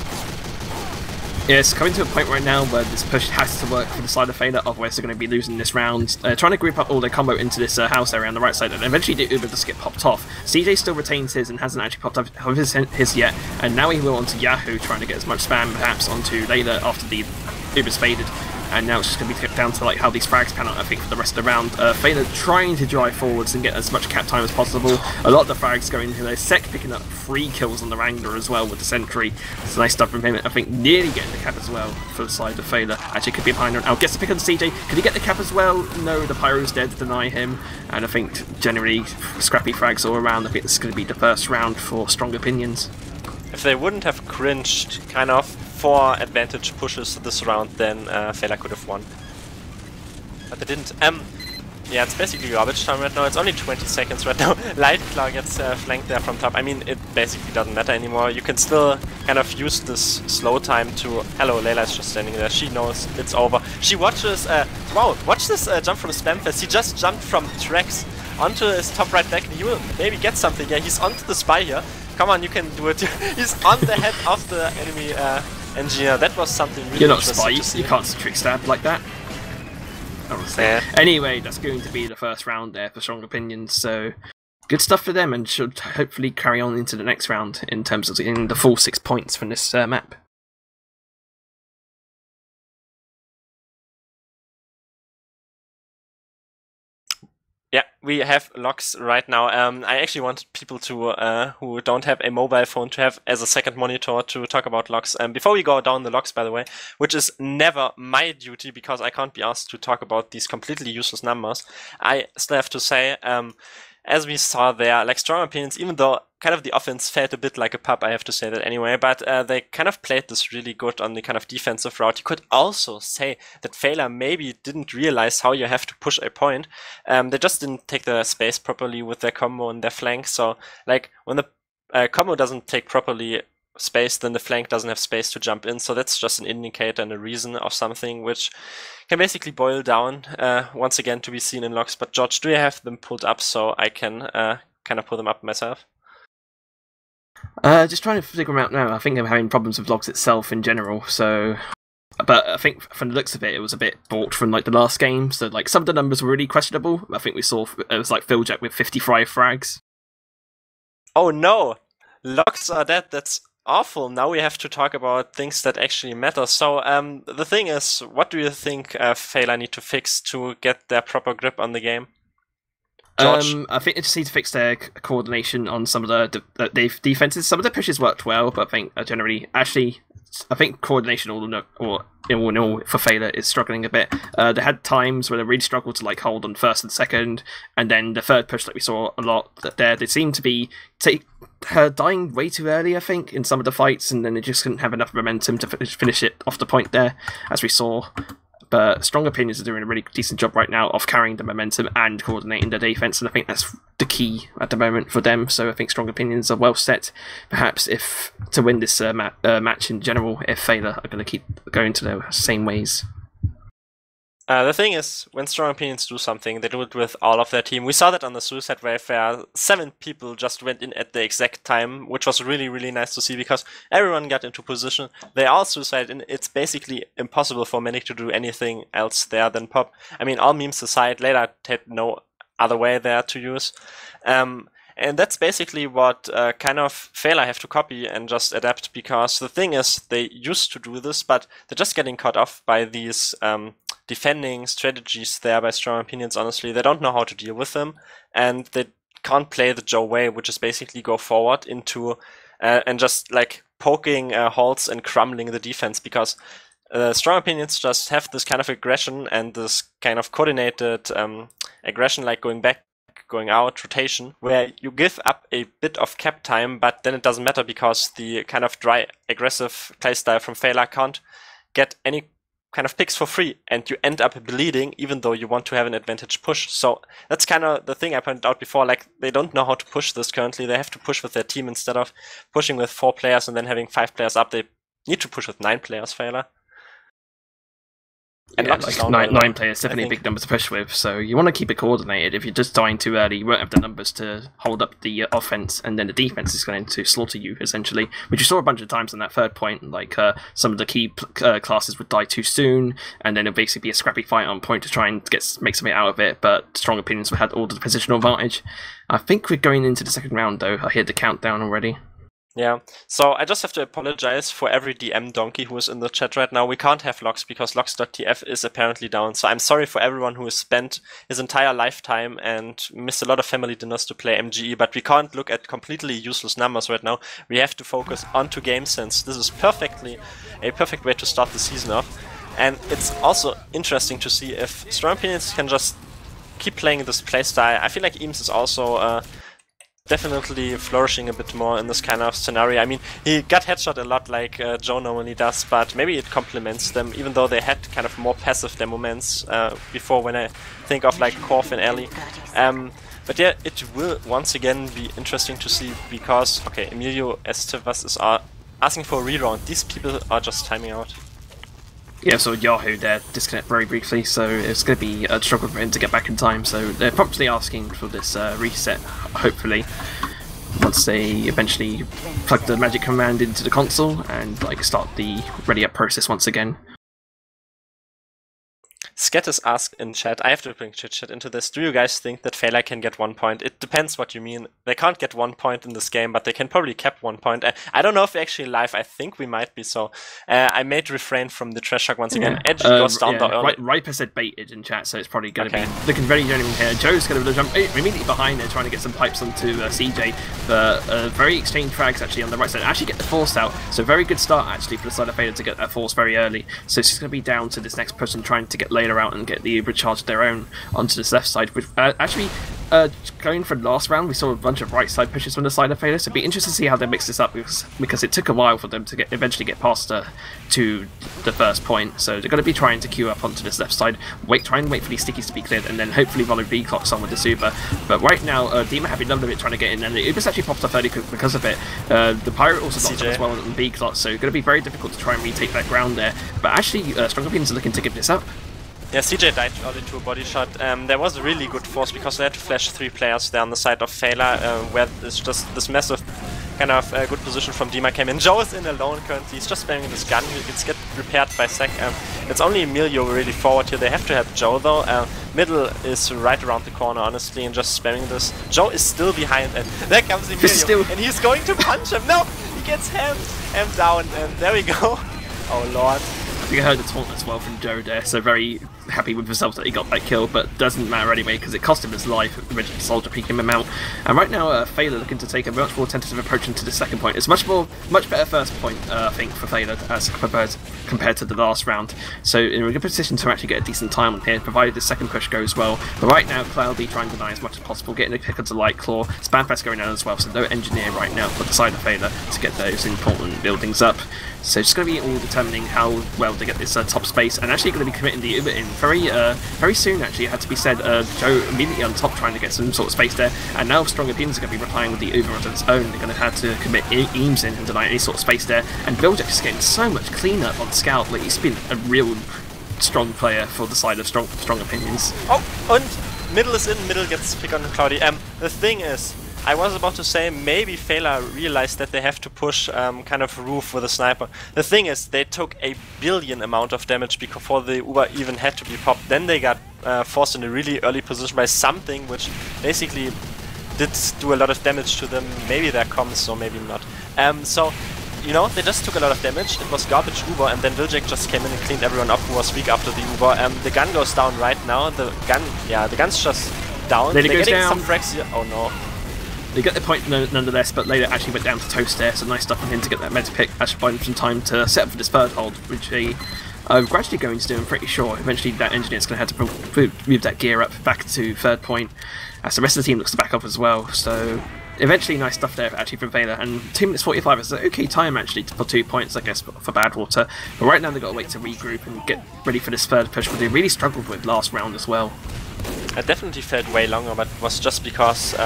Yeah, it's coming to a point right now where this push has to work for the side of Feila, otherwise they're going to be losing this round. Trying to group up all their combo into this house area on the right side, and eventually the Uber does get popped off. CJ still retains his and hasn't actually popped off his yet, and now he will onto Yahoo, trying to get as much spam perhaps onto Layla after the Uber's faded. And now it's just going to be down to like how these frags pan out, I think, for the rest of the round. Feila trying to drive forwards and get as much cap time as possible. A lot of the frags going into there. Sek picking up 3 kills on the Wrangler as well with the sentry. It's nice stuff from him. I think nearly getting the cap as well for the side of Feila. Actually, could be behind him. Gets the pick on CJ. Could he get the cap as well? No, the Pyro's dead to deny him. And I think generally scrappy frags all around. I think this is going to be the first round for Strong Opinions. If they wouldn't have cringed kind of for advantage pushes this round, then Feila could have won. But they didn't. Yeah, it's basically garbage time right now. It's only 20 seconds right now. Lightclaw gets flanked there from top. I mean, it basically doesn't matter anymore. You can still kind of use this slow time to... Hello, Layla is just standing there. She knows it's over. She watches... wow, watch this jump from Spamfest. He just jumped from tracks onto his top right back. He will maybe get something. Yeah, he's onto the spy here. Come on, you can do it. He's on the head of the enemy engineer. That was something really interesting. You're not Spy. You can't trick stab like that. Yeah. Anyway, that's going to be the first round there for Strong Opinions. So good stuff for them, and should hopefully carry on into the next round in terms of getting the full 6 points from this map. Yeah, we have locks right now. I actually wanted people to who don't have a mobile phone to have as a second monitor to talk about locks. Before we go down the locks, by the way, which is never my duty because I can't be asked to talk about these completely useless numbers, I still have to say, as we saw there, like strong opinions, even though kind of the offense felt a bit like a pub, I have to say that anyway, but they kind of played this really good on the kind of defensive route. You could also say that Feila maybe didn't realize how you have to push a point. They just didn't take the space properly with their combo and their flank. So like when the combo doesn't take properly space, then the flank doesn't have space to jump in. So that's just an indicator and a reason of something which can basically boil down once again to be seen in logs. But George, do you have them pulled up so I can kind of pull them up myself? Just trying to figure them out now. I think I'm having problems with logs itself in general, so... But I think from the looks of it, it was a bit bought from like the last game, so like some of the numbers were really questionable. I think we saw it was like Philjack with 55 frags. Oh no! Logs are dead, that's awful. Now we have to talk about things that actually matter. So the thing is, what do you think Feila need to fix to get their proper grip on the game? George? I think they just need to fix their coordination on some of the defenses. Some of the pushes worked well, but I think generally, actually, I think coordination all in all for Feila is struggling a bit. They had times where they really struggled to like hold on first and second, and then the third push that we saw a lot there, they seemed to be dying way too early, I think, in some of the fights, and then they just couldn't have enough momentum to finish it off the point there, as we saw. But Strong Opinions are doing a really decent job right now of carrying the momentum and coordinating the defense, and I think that's the key at the moment for them. So I think Strong Opinions are well set, perhaps, if to win this match in general, if Feila are going to keep going to the same ways. The thing is, when Strong Opinions do something, they do it with all of their team. We saw that on the Suicide Wave where 7 people just went in at the exact time, which was really, really nice to see because everyone got into position. They all suicide, and it's basically impossible for Manic to do anything else there than pop. I mean, all memes aside, Layla had no other way there to use. And that's basically what kind of Feila have to copy and just adapt, because the thing is, they used to do this, but they're just getting cut off by these defending strategies there by Strong Opinions, honestly. They don't know how to deal with them, and they can't play the Joe way, which is basically go forward into and just like poking holes and crumbling the defense, because Strong Opinions just have this kind of aggression and this kind of coordinated aggression, like going back, going out, rotation, where you give up a bit of cap time, but then it doesn't matter because the kind of dry, aggressive playstyle from Feila can't get any kind of picks for free, and you end up bleeding even though you want to have an advantage push. So that's kind of the thing I pointed out before, like they don't know how to push this currently. They have to push with their team instead of pushing with 4 players and then having 5 players up. They need to push with 9 players, Feila. And yeah, like nine players, definitely a big number to push with, so you want to keep it coordinated. If you're just dying too early, you won't have the numbers to hold up the offense, and then the defense is going to slaughter you, essentially, which you saw a bunch of times on that third point. Like some of the key classes would die too soon, and then it'll basically be a scrappy fight on point to try and make something out of it, but Strong Opinions had all the positional advantage. I think we're going into the second round, though. I hear the countdown already. Yeah, so I just have to apologize for every DM donkey who is in the chat right now. We can't have logs because logs.tf is apparently down. So I'm sorry for everyone who has spent his entire lifetime and missed a lot of family dinners to play MGE, but we can't look at completely useless numbers right now. We have to focus onto game sense. This is a perfect way to start the season off. And it's also interesting to see if Strong Opinions can just keep playing this playstyle. I feel like Eames is also definitely flourishing a bit more in this kind of scenario. I mean, he got headshot a lot like Joe normally does, but maybe it complements them, even though they had kind of more passive their moments before, when I think of like Korf and Ellie. But yeah, it will once again be interesting to see, because, okay, Emilio Estevas is asking for a reround. These people are just timing out. Yeah, so Yahoo there disconnect very briefly, so it's going to be a struggle for him to get back in time. So they're promptly asking for this reset, hopefully, once they eventually plug the magic command into the console and like start the ready up process once again. Sket is asked in chat, I have to bring chit chat into this. Do you guys think that Feila can get 1 point? It depends what you mean. They can't get 1 point in this game, but they can probably cap 1 point. I don't know if we're actually live. I think we might be, so I made refrain from the trash talk once again. Edgy goes down the early. Riper said baited in chat, so it's probably going to be looking very genuine here. Joe's going to jump immediately behind there, trying to get some pipes onto CJ. But very exchange frags actually on the right side. Actually get the force out, so very good start actually for the side of Feila to get that force very early. So it's going to be down to this next person trying to get Layla out and get the Uber charge of their own onto this left side. With actually going for the last round, we saw a bunch of right side pushes from the side of Feila, so it'd be interesting to see how they mix this up because it took a while for them to eventually get past to the first point. So they're going to be trying to queue up onto this left side, try and wait for these stickies to be cleared, and then hopefully follow V-clocks on with the Uber. But right now, Dima have been loving it trying to get in, and the Uber's actually popped up early because of it. The Pirate also knocked up as well on V-clocks, so it's going to be very difficult to try and retake that ground there. But actually, Strong Opinions are looking to give this up. Yeah, CJ died early to a body shot. There was a really good force because they had to flash 3 players there on the side of Feila, where it's just this massive kind of good position from Dima came in. Joe is in alone currently. He's just spamming this gun. It's get repaired by Sec. It's only Emilio really forward here. They have to help Joe though. Middle is right around the corner, honestly, and just spamming this. Joe is still behind, and there comes Emilio, and he's going to punch him. No, he gets hammed down, and there we go. Oh lord. I think I heard the taunt as well from Joe there, so very happy with himself that he got that kill, but doesn't matter anyway because it cost him his life. Original soldier peeking him out, and right now Feila looking to take a much more tentative approach into the second point. It's much better first point, I think, for Feila as compared to the last round. So in a good position to actually get a decent time on here, provided the second push goes well. But right now, Cloudy trying to deny as much as possible, getting a pick onto Light Claw, Spamfest going down as well. So no engineer right now for the side of Feila to get those important buildings up. So it's going to be all determining how well they get this top space, and actually going to be committing the Uber in very soon. Actually, it had to be said. Joe immediately on top trying to get some sort of space there, and now Strong Opinions are going to be replying with the Uber on its own. They're going to have to commit Eames in and deny any sort of space there. And Billjack is getting so much cleanup on Scout. Like, he's been a real strong player for the side of Strong Opinions. Oh, and middle is in. Middle gets pick on Cloudy. The thing is, I was about to say maybe Feila realized that they have to push kind of roof with a sniper. The thing is, they took a billion amount of damage before the Uber even had to be popped. Then they got forced in a really early position by something which basically did do a lot of damage to them. Maybe their comms or maybe not. So, you know, they just took a lot of damage. It was garbage Uber, and then Viljak just came in and cleaned everyone up who was weak after the Uber. The gun goes down right now. The gun's just down. They're getting some frags here. Oh no. They got the point nonetheless, but later actually went down to Toast there, so nice stuff from him to get that meta pick. Actually buying some time to set up for this third hold, which they are gradually going to do. I'm pretty sure eventually that engineer's going to have to move that gear up back to third point, as the rest of the team looks to back up as well. So eventually nice stuff there actually from Feila, and 2 minutes 45 is an okay time actually for 2 points, I guess, for Badwater. But right now they've got to wait to regroup and get ready for this third push, but they really struggled with last round as well. I definitely felt way longer, but it was just because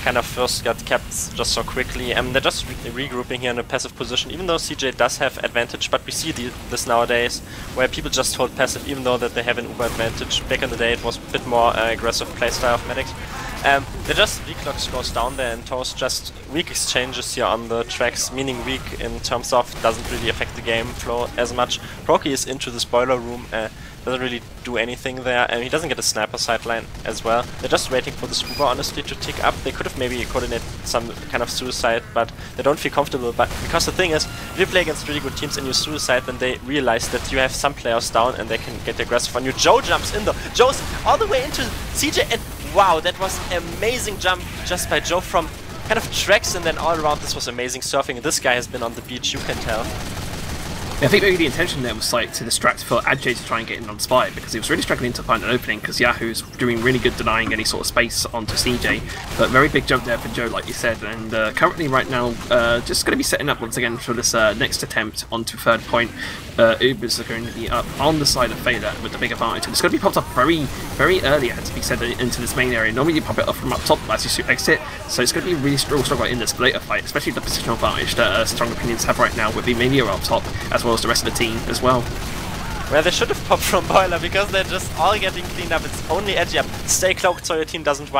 kind of first got kept just so quickly. They're just regrouping here in a passive position, even though CJ does have advantage, but we see this nowadays where people just hold passive even though that they have an Uber advantage. Back in the day it was a bit more aggressive playstyle of medics. They just V-clocks goes down there, and Toast just weak exchanges here on the tracks, meaning weak in terms of doesn't really affect the game flow as much. Proki is into this boiler room, doesn't really do anything there, and he doesn't get a sniper sideline as well. They're just waiting for this Uber, honestly, to tick up. They could have maybe coordinated some kind of suicide, but they don't feel comfortable. But because the thing is, if you play against really good teams and you suicide, then they realize that you have some players down and they can get aggressive on you. Joe jumps in though. Joe's all the way into CJ, and wow, that was an amazing jump just by Joe from kind of tracks, and then all around this was amazing surfing. This guy has been on the beach, you can tell. I think maybe the intention there was like to distract for Ajay to try and get in on Spy, because he was really struggling to find an opening, because Yahoo's doing really good denying any sort of space onto CJ. But very big jump there for Joe, like you said, and currently right now just going to be setting up once again for this next attempt onto third point. Ubers are going to be up on the side of Feila with the big advantage, and it's going to be popped up very early, it had to be said, into this main area. Normally you pop it up from up top as you exit, so it's going to be really struggle in this later fight, especially the positional advantage that Strong Opinions have right now with Emilio up top, as well as the rest of the team as well. Well, they should have popped from Boiler because they're just all getting cleaned up. It's only edgy up. Stay cloaked so your team doesn't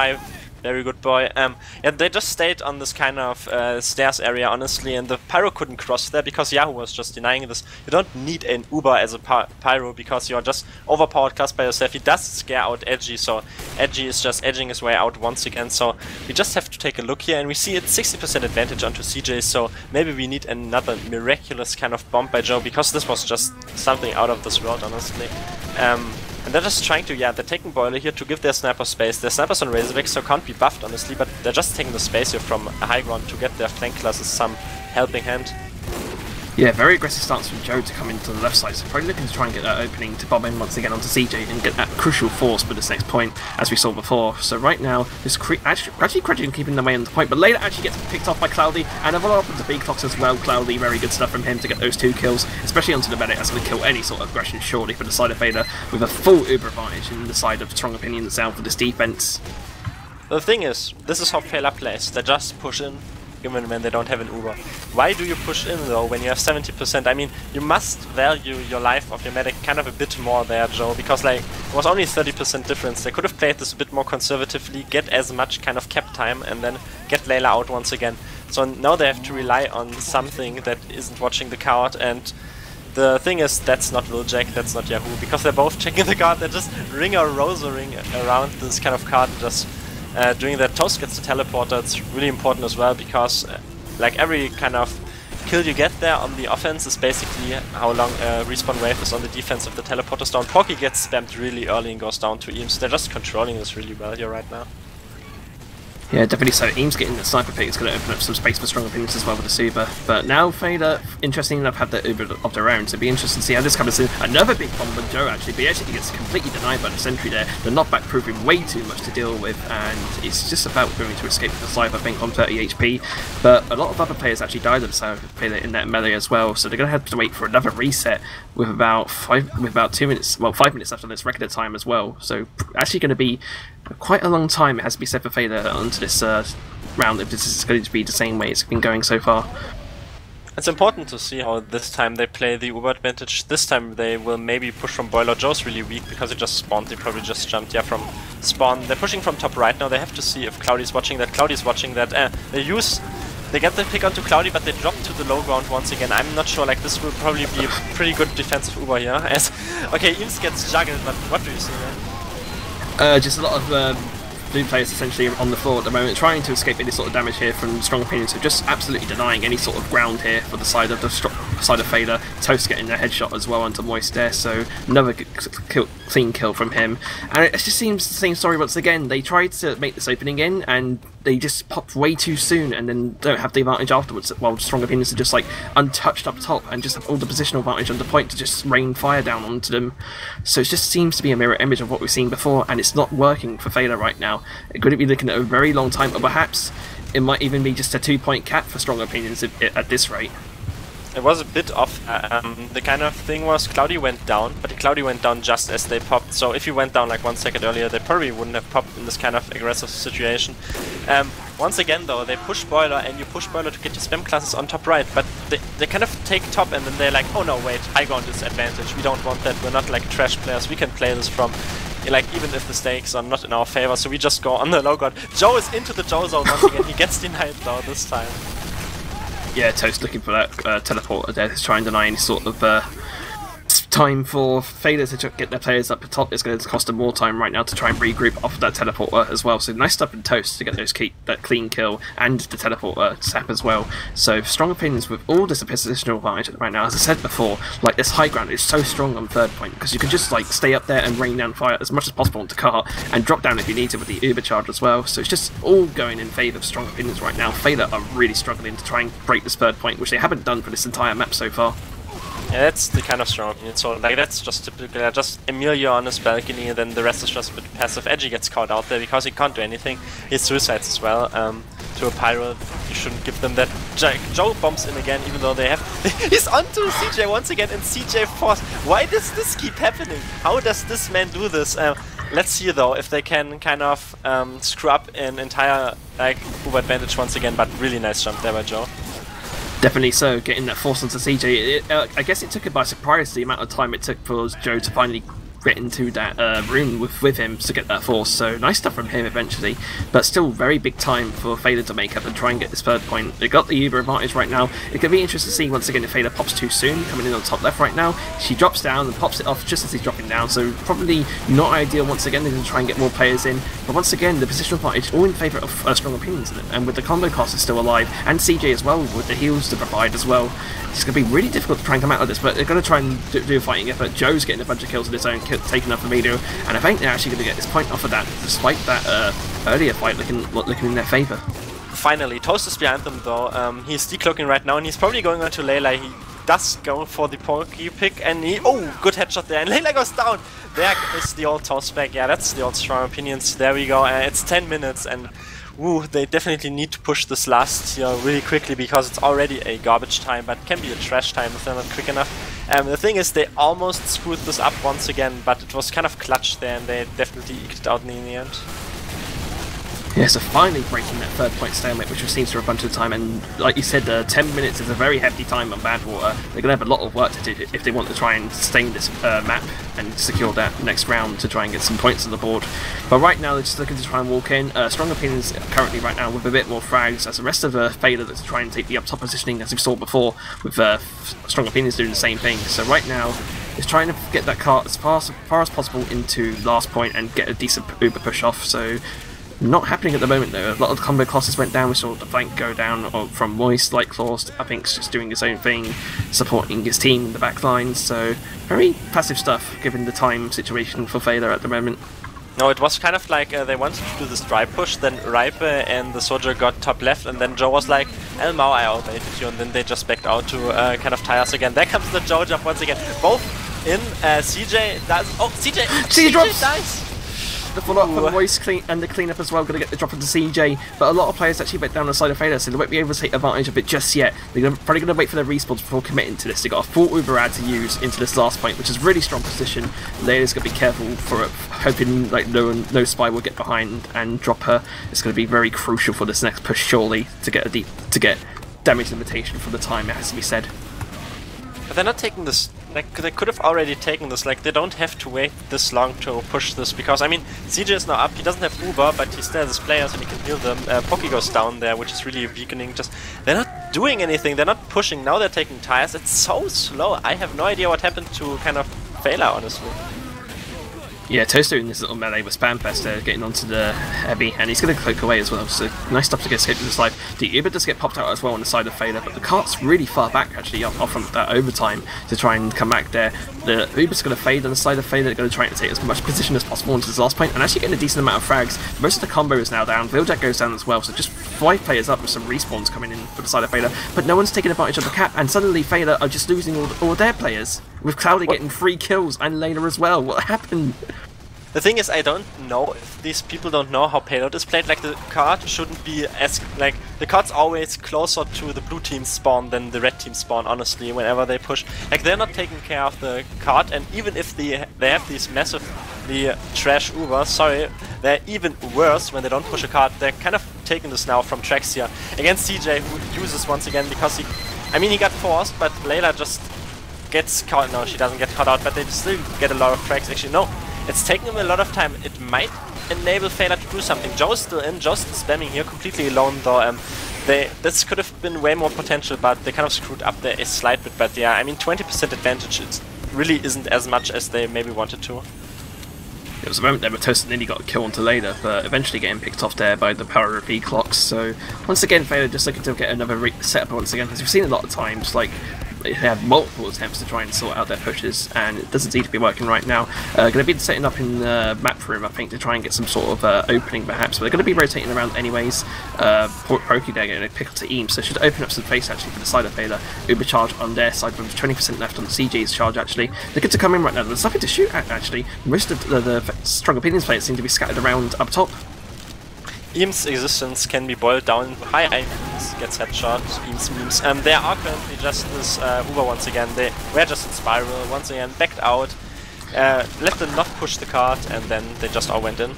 Very good boy. Yeah, they just stayed on this kind of stairs area, honestly, and the Pyro couldn't cross there because Yahoo was just denying this. You don't need an Uber as a Pyro because you're just overpowered class by yourself. He does scare out Edgy, so Edgy is just edging his way out once again. So we just have to take a look here, and we see it's 60% advantage onto CJ, so maybe we need another miraculous kind of bomb by Joe, because this was just something out of this world, honestly. And they're just trying to, yeah, they're taking Boiler here to give their sniper space. Their snipers on Razorback, so can't be buffed, honestly, but they're just taking the space here from a high ground to get their flank classes some helping hand. Yeah, very aggressive stance from Joe to come into the left side, so probably looking to try and get that opening to bomb in once again onto CJ and get that crucial force for this next point, as we saw before. So right now, this actually Crudgy keeping the way on the point, but later actually gets picked off by Cloudy, and a follow up into B-Clocks as well. Cloudy, very good stuff from him to get those 2 kills, especially onto the medic. That's going to kill any sort of aggression, surely, for the side of Feila, with a full Uber advantage in the side of Strong Opinions down for this defense. The thing is, this is how Feila plays. They just push in, even when they don't have an Uber. Why do you push in though when you have 70%? I mean, you must value your life of your medic kind of a bit more there, Joe, because like, it was only 30% difference. They could have played this a bit more conservatively, get as much kind of cap time, and then get Layla out once again. So now they have to rely on something that isn't watching the card, and the thing is, that's not Lil Jack, that's not Yahoo, because they're both checking the card. They just ring a rosary around this kind of card, just doing that. Toast gets the teleporter. It's really important as well, because like every kind of kill you get there on the offense is basically how long respawn wave is on the defense if the teleporter's down. Porky gets spammed really early and goes down to Eames. They're just controlling this really well here right now. Yeah, definitely so. Eames getting the sniper pick is going to open up some space for Strong Opinions as well with the Super. But now Feila, interesting enough, have the Uber of their own, so it'll be interesting to see how this comes in. Another big bomb from Joe, actually, but he actually gets completely denied by the sentry there. The knockback proving way too much to deal with, and it's just about going to escape the sniper, I think, on 30 HP. But a lot of other players actually died on the side of Feila in that melee as well, so they're going to have to wait for another reset with about 2 minutes, well, 5 minutes left on this record time as well. So actually going to be quite a long time, it has to be said, for Feila onto this round, if this is going to be the same way it's been going so far. It's important to see how this time they play the Uber advantage. This time they will maybe push from Boiler. Joe's really weak because he just spawned. He probably just jumped, yeah, from spawn. They're pushing from top right now. They have to see if Cloudy's watching that. Cloudy's watching that. They get the pick onto Cloudy, but they drop to the low ground once again. I'm not sure, like, this will probably be a pretty good defensive Uber here. As okay, Eames gets juggled, but what do you see there? Just a lot of blue players essentially on the floor at the moment, trying to escape any sort of damage here from Strong Opinions, so just absolutely denying any sort of ground here for the side of Feila. Toast getting a headshot as well onto Moist there, so another clean kill from him. And it just seems the same story once again. They tried to make this opening in, and they just pop way too soon and then don't have the advantage afterwards, while Strong Opinions are just like untouched up top and just have all the positional advantage on the point to just rain fire down onto them. So it just seems to be a mirror image of what we've seen before, and it's not working for Feila right now. It could be looking at a very long time, or perhaps it might even be just a 2-point cap for Strong Opinions at this rate. It was a bit of the kind of thing was Cloudy went down, but Cloudy went down just as they popped. So if he went down like 1 second earlier, they probably wouldn't have popped in this kind of aggressive situation. Once again though, they push Boiler, and you push Boiler to get your spam classes on top right, but they kind of take top, and then they're like, oh no, wait, high ground is advantage, we don't want that, we're not like trash players, we can play this from, like, even if the stakes are not in our favor, so we just go on the low ground. Joe is into the Joe zone once again, he gets denied though this time. Yeah, Toast looking for that teleporter there to try and deny any sort of time for Feila to get their players up the top. It's going to cost them more time right now to try and regroup off of that teleporter as well. So nice stuff in Toast to get that clean kill and the teleporter sap as well. So Strong Opinions with all this positional advantage right now. As I said before, like, this high ground is so strong on third point because you can just like stay up there and rain down fire as much as possible onto car and drop down if you need to with the Uber charge as well. So it's just all going in favour of Strong Opinions right now. Feila are really struggling to try and break this third point, which they haven't done for this entire map so far. Yeah, that's the kind of Strong Opinion. So like, that's just typical. Just Emilio on his balcony, and then the rest is just a bit passive. Edgy gets caught out there because he can't do anything. He suicides as well. To a Pyro, you shouldn't give them that. Joe bombs in again, even though they have. He's onto CJ once again, and CJ force. Why does this keep happening? How does this man do this? Let's see though if they can kind of screw up an entire like Uber advantage once again. But really nice jump there by Joe. Definitely so, getting that force onto CJ. I guess it took it by surprise the amount of time it took for Joe to finally get into that room with him to get that force. So nice stuff from him eventually, but still very big time for Feila to make up and try and get this third point. They got the Uber advantage right now. It could be interesting to see once again if Feila pops too soon, coming in on top left right now. She drops down and pops it off just as he's dropping down, so probably not ideal. Once again, they're going to try and get more players in, but once again, the positional advantage all in favour of strong opinions in it, and with the combo cost is still alive, and CJ as well with the heals to provide as well. It's going to be really difficult to try and come out of this, but they're going to try and do a fighting effort. Joe's getting a bunch of kills of his own, taking off the video, and I think they're actually going to get this point off of that, despite that earlier fight looking in their favour. Finally, Toast is behind them though. He's decloaking right now, and he's probably going on to Layla. He does go for the Poke pick, and good headshot there, and Layla goes down. There is the old Toast back. Yeah, that's the old strong opinions. There we go. It's 10 minutes, and they definitely need to push this last tier really quickly, because it's already a garbage time, but can be a trash time if they're not quick enough. The thing is, they almost screwed this up once again, but it was kind of clutch there, and they definitely eked it out in the end. Yeah, so finally breaking that third point stalemate, which we've seen for a bunch of the time, and like you said, 10 minutes is a very hefty time on Badwater. They're going to have a lot of work to do if they want to try and sustain this map and secure that next round to try and get some points on the board. But right now they're just looking to try and walk in. Strong Opinions currently right now with a bit more frags, as the rest of Feila that's trying to take the up top positioning, as we saw before, with Strong Opinions doing the same thing. So right now is trying to get that cart as far as possible into last point and get a decent Uber push off. So not happening at the moment though. A lot of the combo classes went down. We saw the flank go down from Moist, like Claws. I think it's just doing his own thing, supporting his team in the back line. So very passive stuff given the time situation for Feila at the moment. No, it was kind of like they wanted to do this dry push, then Ripe and the Soldier got top left, and then Joe was like, Elmao, I outbaited you, and then they just backed out to kind of tie us again. There comes the Joe jump once again. Both in, CJ does... Oh, CJ drops! Dies! The follow-up for the voice and the clean-up as well, going to get the drop into CJ, but a lot of players actually went down the side of Feila, so they won't be able to take advantage of it just yet. They're probably going to wait for their respawns before committing to this. They've got a full Uber ad to use into this last point, which is really strong position. Layla's going to be careful for it, hoping like no spy will get behind and drop her. It's going to be very crucial for this next push, surely, to get damage limitation from the time, it has to be said. But they're not taking this, like, they could have already taken this, like, they don't have to wait this long to push this, because, I mean, CJ is now up, he doesn't have Uber, but he still has his players and he can heal them. Poki goes down there, which is really weakening. Just, they're not doing anything, they're not pushing, now they're taking tires. It's so slow, I have no idea what happened to kind of Feila, honestly. Yeah, Toast doing this little melee with Spamfest there, getting onto the heavy, and he's going to cloak away as well, so nice stuff to get escaped with his life. The Uber does get popped out as well on the side of Feila, but the cart's really far back actually, off from that overtime to try and come back there. The Uber's going to fade on the side of Feila, they're going to try and take as much position as possible into this last point, and actually getting a decent amount of frags. Most of the combo is now down, Wheeljack goes down as well, so just 5 players up with some respawns coming in for the side of Feila, but no one's taking advantage of the cap, and suddenly Feila are just losing all their players, with Cloudy getting 3 kills and Layla as well. What happened? The thing is, I don't know if these people don't know how payload is played. Like, the card shouldn't be as... Like, the card's always closer to the blue team spawn than the red team spawn, honestly, whenever they push. Like, they're not taking care of the card, and even if they have these massively trash Ubers, sorry, they're even worse when they don't push a card. They're kind of taking this now from Trax here against CJ, who uses once again, because he... I mean, he got forced, but Layla just gets caught. No, she doesn't get caught out, but they still get a lot of tracks. Actually, no. It's taking him a lot of time. It might enable Feila to do something. Joe's still in. Joe's still spamming here, completely alone though. This could have been way more potential, but they kind of screwed up there a slight bit. But yeah, I mean, 20% advantage, it really isn't as much as they maybe wanted to. It was a moment there where Toast nearly got a kill onto Layla, but eventually getting picked off there by the power of V-Clocks. So once again, Feila just looking to get another setup once again, because we've seen a lot of times, like, they have multiple attempts to try and sort out their pushes, and it doesn't seem to be working right now. Going to be setting up in the map room, I think, to try and get some sort of opening perhaps, but they're going to be rotating around anyways. Proki there going to pick up to Eames, so it should open up some space actually for the side of Feila. Uber charge on their side with 20% left on the CJ's charge actually. They're good to come in right now, there's nothing to shoot at actually. Most of the Strong Opinions players seem to be scattered around up top. Eames' existence can be boiled down into high Eames gets headshot, Eames memes. They are currently just this Uber once again. They were just in spiral once again, backed out, let them not push the cart, and then they just all went in.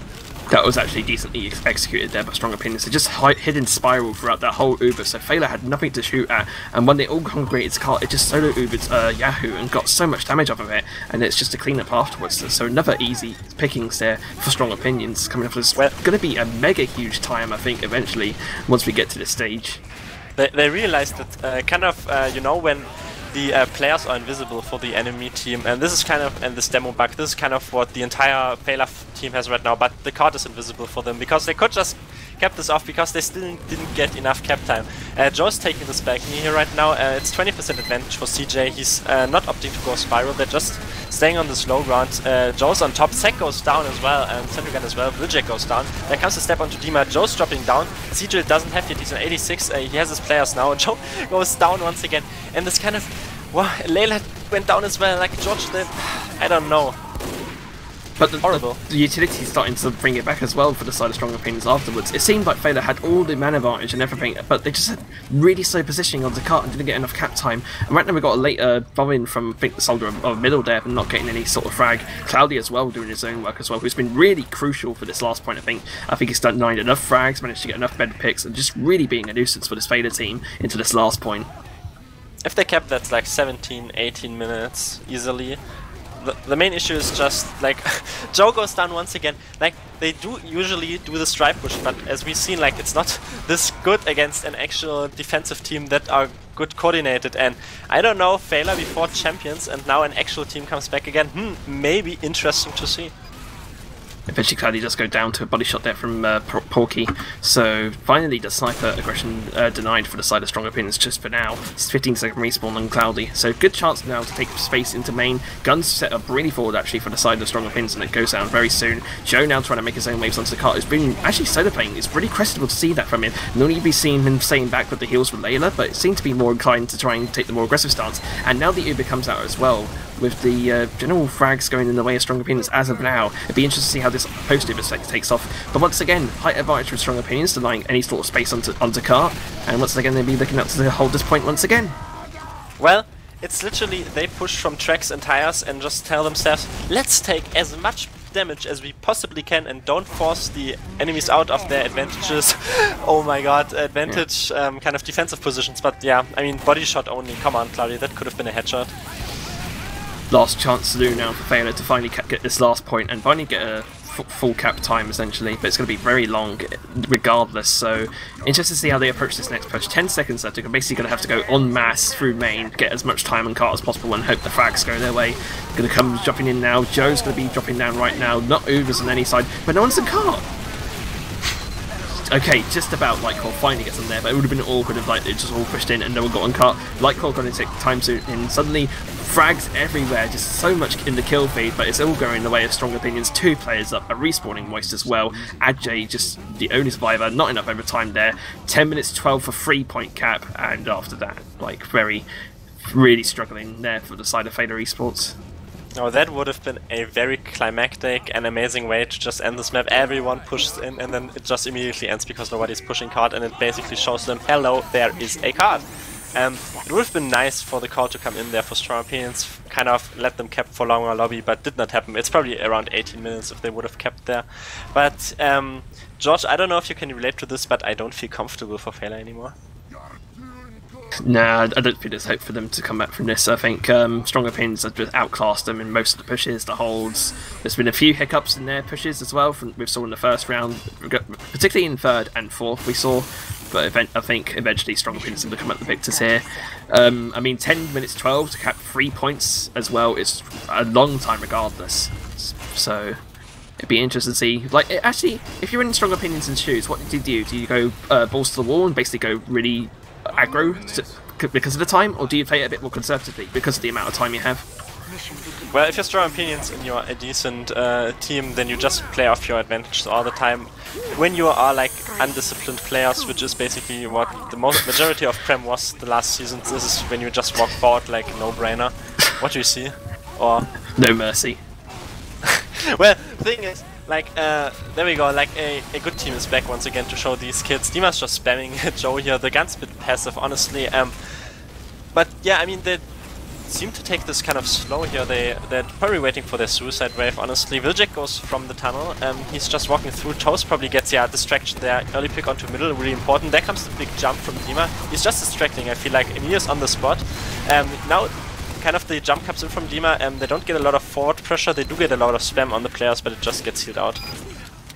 That was actually decently executed there by Strong Opinions. They just hidden spiral throughout that whole Uber, so Feila had nothing to shoot at, and when they all congregated his cart, it just solo Ubered Yahoo and got so much damage off of it, and it's just a clean up afterwards. So another easy pickings there for Strong Opinions coming up. It's going to be a mega huge time, I think, eventually, once we get to this stage. They realized that you know, when the players are invisible for the enemy team, and this is kind of, and this demo bug, this is kind of what the entire Feila team has right now, but the card is invisible for them, because they could just kept this off because they still didn't get enough cap time. Joe's taking this back knee here right now. It's 20% advantage for CJ. He's not opting to go spiral, they're just staying on this low ground. Joe's on top, Sek goes down as well, and Sendrigan as well, Wiljack goes down. There comes a step onto Dima, Joe's dropping down, CJ doesn't have yet, he's on 86, he has his players now, Joe goes down once again, and this kind of, wow, Layla went down as well, like George, I don't know. But horrible. The utility is starting to bring it back as well for the side of Strong Opinions afterwards. It seemed like Feila had all the man advantage and everything, but they just had really slow positioning on the cart and didn't get enough cap time. And right now we got a later bomb from, I think, the soldier of middle there, but not getting any sort of frag. Cloudy as well doing his own work as well, who's been really crucial for this last point, I think. I think he's done 9 enough frags, managed to get enough bed picks, and just really being a nuisance for this Feila team into this last point. If they kept that like 17, 18 minutes easily, the main issue is just like Joe goes down once again. Like they do usually do the stripe push, but as we've seen, like it's not this good against an actual defensive team that are good coordinated. And I don't know, Feila before champions, and now an actual team comes back again. Maybe interesting to see. Eventually Cloudy does go down to a body shot there from Porky, so finally the sniper aggression denied for the side of Strong Opinions just for now. It's 15-second respawn on Cloudy, so good chance now to take space into main. Guns set up really forward actually for the side of Strong Opinions, and it goes down very soon. Joe now trying to make his own waves onto the cart, who's been actually solo playing. It's really creditable to see that from him. Normally you'd be seeing him staying back with the heals with Layla, but it seemed to be more inclined to try and take the more aggressive stance, and now the Uber comes out as well, with the general frags going in the way of Strong Opinions as of now. It'd be interesting to see how this post-Uber takes off. But once again, height advantage with Strong Opinions, denying any sort of space onto cart, and once again they'll be looking up to hold this point once again. Well, it's literally they push from tracks and tires and just tell themselves, let's take as much damage as we possibly can and don't force the enemies out of their advantages. Oh my god, advantage kind of defensive positions. But yeah, I mean, body shot only. Come on, Cloudy, that could have been a headshot. Last chance to do now for Feila to finally get this last point and finally get a full cap time essentially, but it's going to be very long regardless, so interested to see how they approach this next push. 10 seconds left, they're basically going to have to go en masse through main, get as much time on cart as possible and hope the frags go their way. Going to come dropping in now, Joe's going to be dropping down right now, not Ubers on any side, but no one's in cart! Okay, just about Lightcore finally gets them there, but it would have been awkward if like they just all pushed in and no one got on cart. Lightcore going to take time to in suddenly frags everywhere, just so much in the kill feed, but it's all going the way of Strong Opinions. 2 players up, a respawning Moist as well. Adjay just the only survivor, not enough overtime there. 10 minutes 12 for 3-point cap, and after that, like really struggling there for the side of Feila eSports. Oh, that would have been a very climactic and amazing way to just end this map. Everyone pushes in and then it just immediately ends because nobody's pushing card, and it basically shows them, hello, there is a card. It would have been nice for the call to come in there for Strong Opinions, kind of let them cap for longer lobby, but did not happen. It's probably around 18 minutes if they would have kept there. But George, I don't know if you can relate to this, but I don't feel comfortable for Feila anymore. Nah, I don't think there's hope for them to come back from this. I think Strong Opinions have just outclassed them in most of the pushes, the holds. There's been a few hiccups in their pushes as well, we saw in the first round, particularly in third and fourth we saw, but I think eventually Strong Opinions will come up the victors here. I mean, 10 minutes 12 to cap 3 points as well is a long time regardless, so it'd be interesting to see. Like, actually, if you're in Strong Opinions and shoes, what do you do? Do you go balls to the wall and basically go really aggro because of the time, or do you play it a bit more conservatively because of the amount of time you have? Well, if you're Strong Opinions and you're a decent team, then you just play off your advantages all the time. When you are like undisciplined players, which is basically what the majority of Prem was the last season, this is when you just walk forward like a no-brainer. What do you see? Or no mercy. Well, the thing is, like, there we go, like, a good team is back once again to show these kids. Dima's just spamming Joe here, the gun's a bit passive, honestly, but yeah, I mean, seem to take this kind of slow here. They're probably waiting for their suicide wave, honestly. Wilczek goes from the tunnel. He's just walking through. Toast probably gets, yeah, distraction there. Early pick onto middle, really important. There comes the big jump from Dima. He's just distracting, I feel like. Emilia's on the spot. Now, kind of the jump comes in from Dima. They don't get a lot of forward pressure. They do get a lot of spam on the players, but it just gets healed out.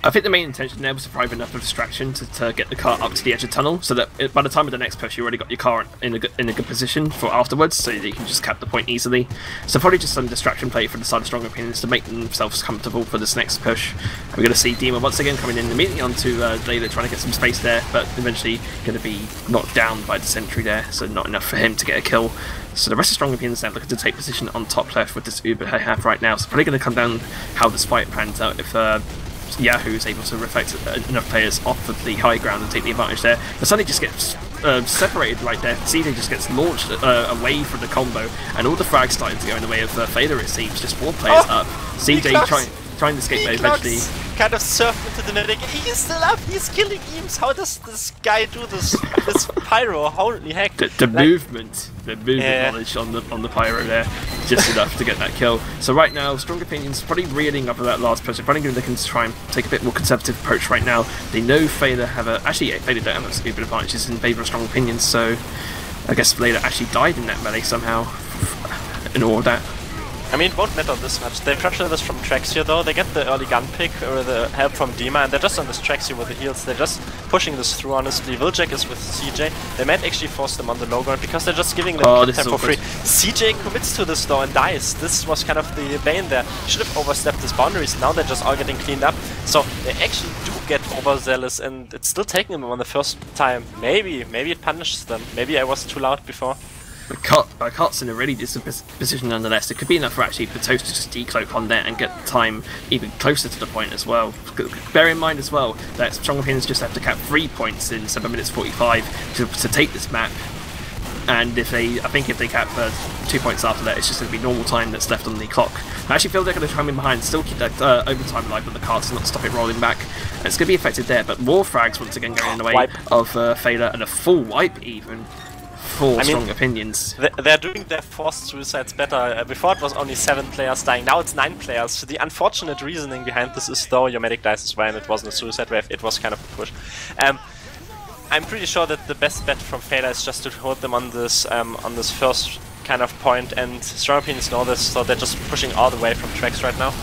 I think the main intention there was to provide enough of distraction to get the car up to the edge of the tunnel, so that by the time of the next push, you already got your car in a good position for afterwards, so that you can just cap the point easily. So probably just some distraction play for the side of Strong Opinions to make themselves comfortable for this next push. And we're going to see Dima once again coming in immediately onto Layla, trying to get some space there, but eventually going to be knocked down by the sentry there, so not enough for him to get a kill. So the rest of Strong Opinions now looking to take position on top left with this Uber they have right now. So probably going to come down how this fight pans out if Yahoo is able to reflect enough players off of the high ground and take the advantage there. But suddenly just gets separated right there. CJ just gets launched away from the combo, and all the frags starting to go in the way of Feila, it seems. Just 4 players up. CJ trying to escape, but eventually kind of surfed into the netting. He's still up. He's killing Eames. How does this guy do this? This pyro, holy heck! The movement knowledge on the pyro there, just enough to get that kill. So right now, Strong Opinions probably reeling up of that last push. They're probably looking to try and take a bit more conservative approach right now. They know Feila have Feila don't have stupid advantages in favour of Strong Opinions. So I guess Feila actually died in that melee somehow. In all of that. I mean, it won't matter this much. They pressure this from tracks here though. They get the early gun pick or the help from Dima, and they're just on this tracks here with the heals. They're just pushing this through, honestly. Wilczek is with CJ. They might actually force them on the low ground because they're just giving them kill time for free. CJ commits to this though and dies. This was kind of the bane there. Should have overstepped his boundaries. Now they're just all getting cleaned up. So they actually do get overzealous, and it's still taking them on the first time. Maybe it punishes them. Maybe I was too loud before. But Cart's in a really decent position nonetheless. It could be enough for actually Wiethoofd to just decloak on there and get the time even closer to the point as well. Bear in mind as well that Strong Opinions just have to cap 3 points in 7 minutes 45 to take this map. And I think if they cap 2 points after that, it's just going to be normal time that's left on the clock. I actually feel they're going to come in behind, still keep that overtime alive with the cards and not stop it rolling back. And it's going to be affected there, but more frags once again going in the way of Feila, and a full wipe even. Strong Opinions. They're doing their forced suicides better. Before it was only 7 players dying, now it's 9 players. So the unfortunate reasoning behind this is though your medic dies as well and it wasn't a suicide wave, it was kind of a push. I'm pretty sure that the best bet from Feila is just to hold them on this first kind of point, and Strong Opinions know this, so they're just pushing all the way from tracks right now.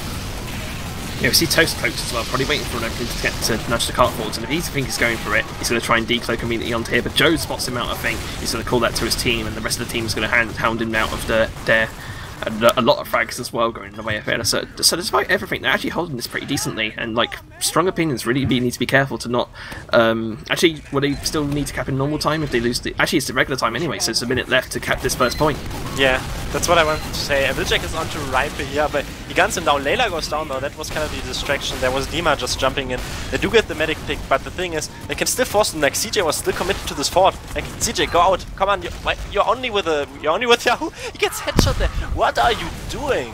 Yeah, we see Toast cloaked as well, probably waiting for an opening to get to nudge the cart forwards, and if he thinks he's going for it, he's going to try and decloak immediately onto here, but Joe spots him out, I think. He's going to call that to his team, and the rest of the team is going to hound him out of there. And a lot of frags as well going in the way of Feila. So despite everything, they're actually holding this pretty decently, and like Strong Opinions really need to be careful to not. Actually, will they still need to cap in normal time if they lose the? Actually, it's the regular time anyway, so it's a minute left to cap this first point. Yeah, that's what I wanted to say. Wilczek is onto Ripe here, but he guns him down. Layla goes down though. That was kind of the distraction. There was Dima just jumping in. They do get the medic pick, but the thing is, they can still force them. Like CJ was still committed to this fort. Like CJ, go out. Come on, you're only with Yahoo. He gets headshot there. What are you doing?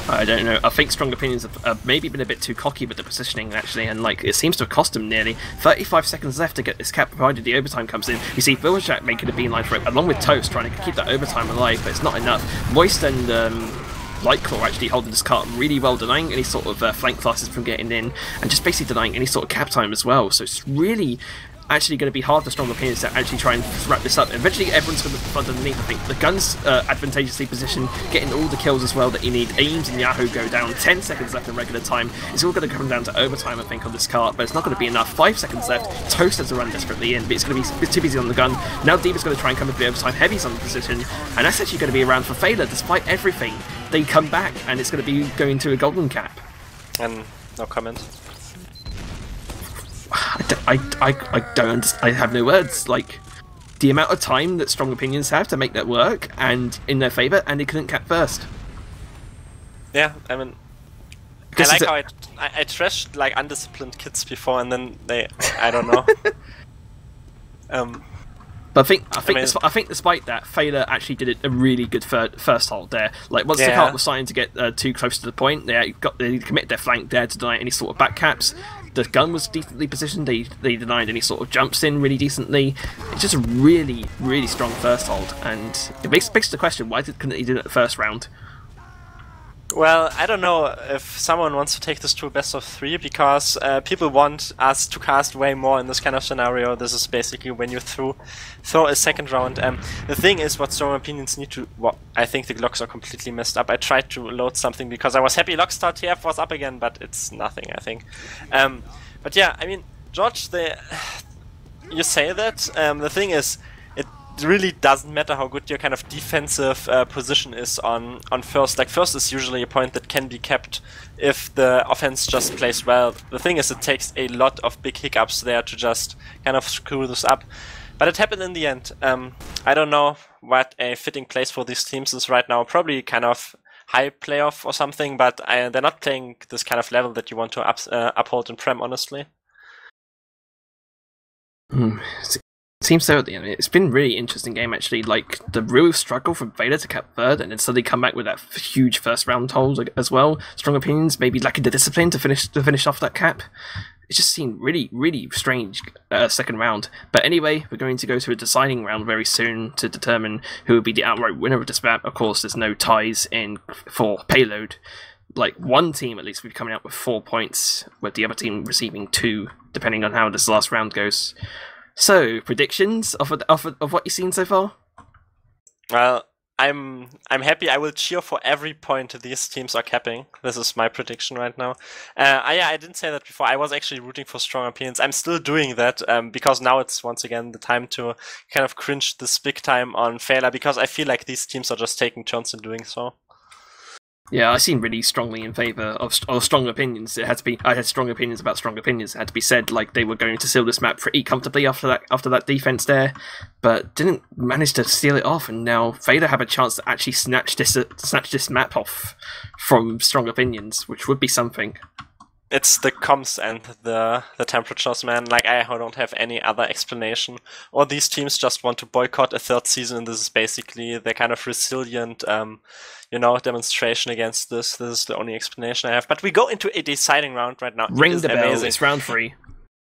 I don't know. I think Strong Opinions have maybe been a bit too cocky with the positioning, actually, and like it seems to have cost them nearly 35 seconds left to get this cap, provided the overtime comes in. You see Wilczek making a beeline for it, along with Toast trying to keep that overtime alive, but it's not enough. Moist and Lightclaw actually holding this cart really well, denying any sort of flank classes from getting in, and just basically denying any sort of cap time as well. So it's really actually going to be hard for Strong Opinions to actually try and wrap this up. Eventually everyone's going to flood underneath. I think the gun's advantageously positioned, getting all the kills as well that you need. Ames and Yahoo go down, 10 seconds left in regular time. It's all going to come down to overtime, I think, on this cart, but it's not going to be enough. 5 seconds left. Toast has to run desperately in, but it's going to be too busy on the gun. Now Diva's going to try and come into the overtime. Heavy's on the position, and that's actually going to be around for Feila. Despite everything, they come back, and it's going to be going to a golden cap. And no comment. I don't understand. I have no words. Like, the amount of time that Strong Opinions have to make that work, and in their favour, and they couldn't cap first. Yeah, I mean, I like how I trashed like undisciplined kids before, and then I don't know. But I think despite that, Feila actually did a really good first hold there. Like once the cart was starting to get too close to the point, they committed their flank there to deny any sort of back caps. the gun was decently positioned. They denied any sort of jumps in really decently. It's just a really, really strong first hold, and it makes the question, why couldn't he do it at the first round? Well, I don't know if someone wants to take this to a best of 3, because people want us to cast way more in this kind of scenario. This is basically when you throw a second round. The thing is, what strong opinions need to... Well, I think the locks are completely messed up. I tried to load something because I was happy Lockstar TF was up again, but it's nothing, I think. But yeah, I mean, George, you say that. The thing is, it really doesn't matter how good your kind of defensive position is on first. Like, first is usually a point that can be kept if the offense just plays well. The thing is, it takes a lot of big hiccups there to just kind of screw this up. But it happened in the end. I don't know what a fitting place for these teams is right now. Probably kind of high playoff or something, but they're not playing this kind of level that you want to uphold in Prem, honestly. Seems so. It's been a really interesting game, actually. Like, the real struggle from Feila to cap third, and then suddenly come back with that huge first round hold as well. Strong opinions, maybe lacking the discipline to finish off that cap. It just seemed really, really strange second round. But anyway, we're going to go to a deciding round very soon to determine who will be the outright winner of this map. Of course, there's no ties in for payload. Like, one team at least will be coming out with 4 points, with the other team receiving 2, depending on how this last round goes. So, predictions of what you've seen so far? Well, I'm happy. I will cheer for every point these teams are capping. This is my prediction right now. Yeah, I didn't say that before. I was actually rooting for strong opinions. I'm still doing that because now it's once again the time to kind of cringe this big time on Feila, because I feel like these teams are just taking turns in doing so. Yeah, I seem really strongly in favour of strong opinions. It had to be. I had strong opinions about strong opinions. It had to be said, like, they were going to seal this map pretty comfortably after that defense there, but didn't manage to seal it off. And now Feila have a chance to actually snatch this map off from strong opinions, which would be something. It's the comms and the temperatures, man. Like, I don't have any other explanation. Or these teams just want to boycott a third season, and this is basically their kind of resilient, demonstration against this. This is the only explanation I have. But we go into a deciding round right now. Ring the bell, it's round 3.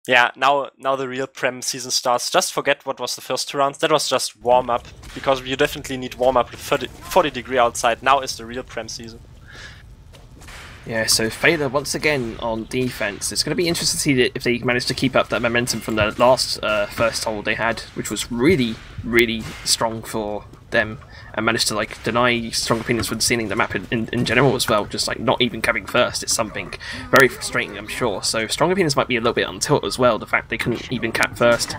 Yeah, now the real Prem season starts. Just forget what was the first 2 rounds. That was just warm-up, because you definitely need warm-up with 40 degree outside. Now is the real Prem season. Yeah, so Feila once again on defense. It's going to be interesting to see if they manage to keep up that momentum from the last first hold they had, which was really, really strong for them, and managed to deny strong opinions from sealing the map in general as well. Just not even coming first. It's something very frustrating, I'm sure. So strong opinions might be a little bit on tilt as well. The fact they couldn't even cap first.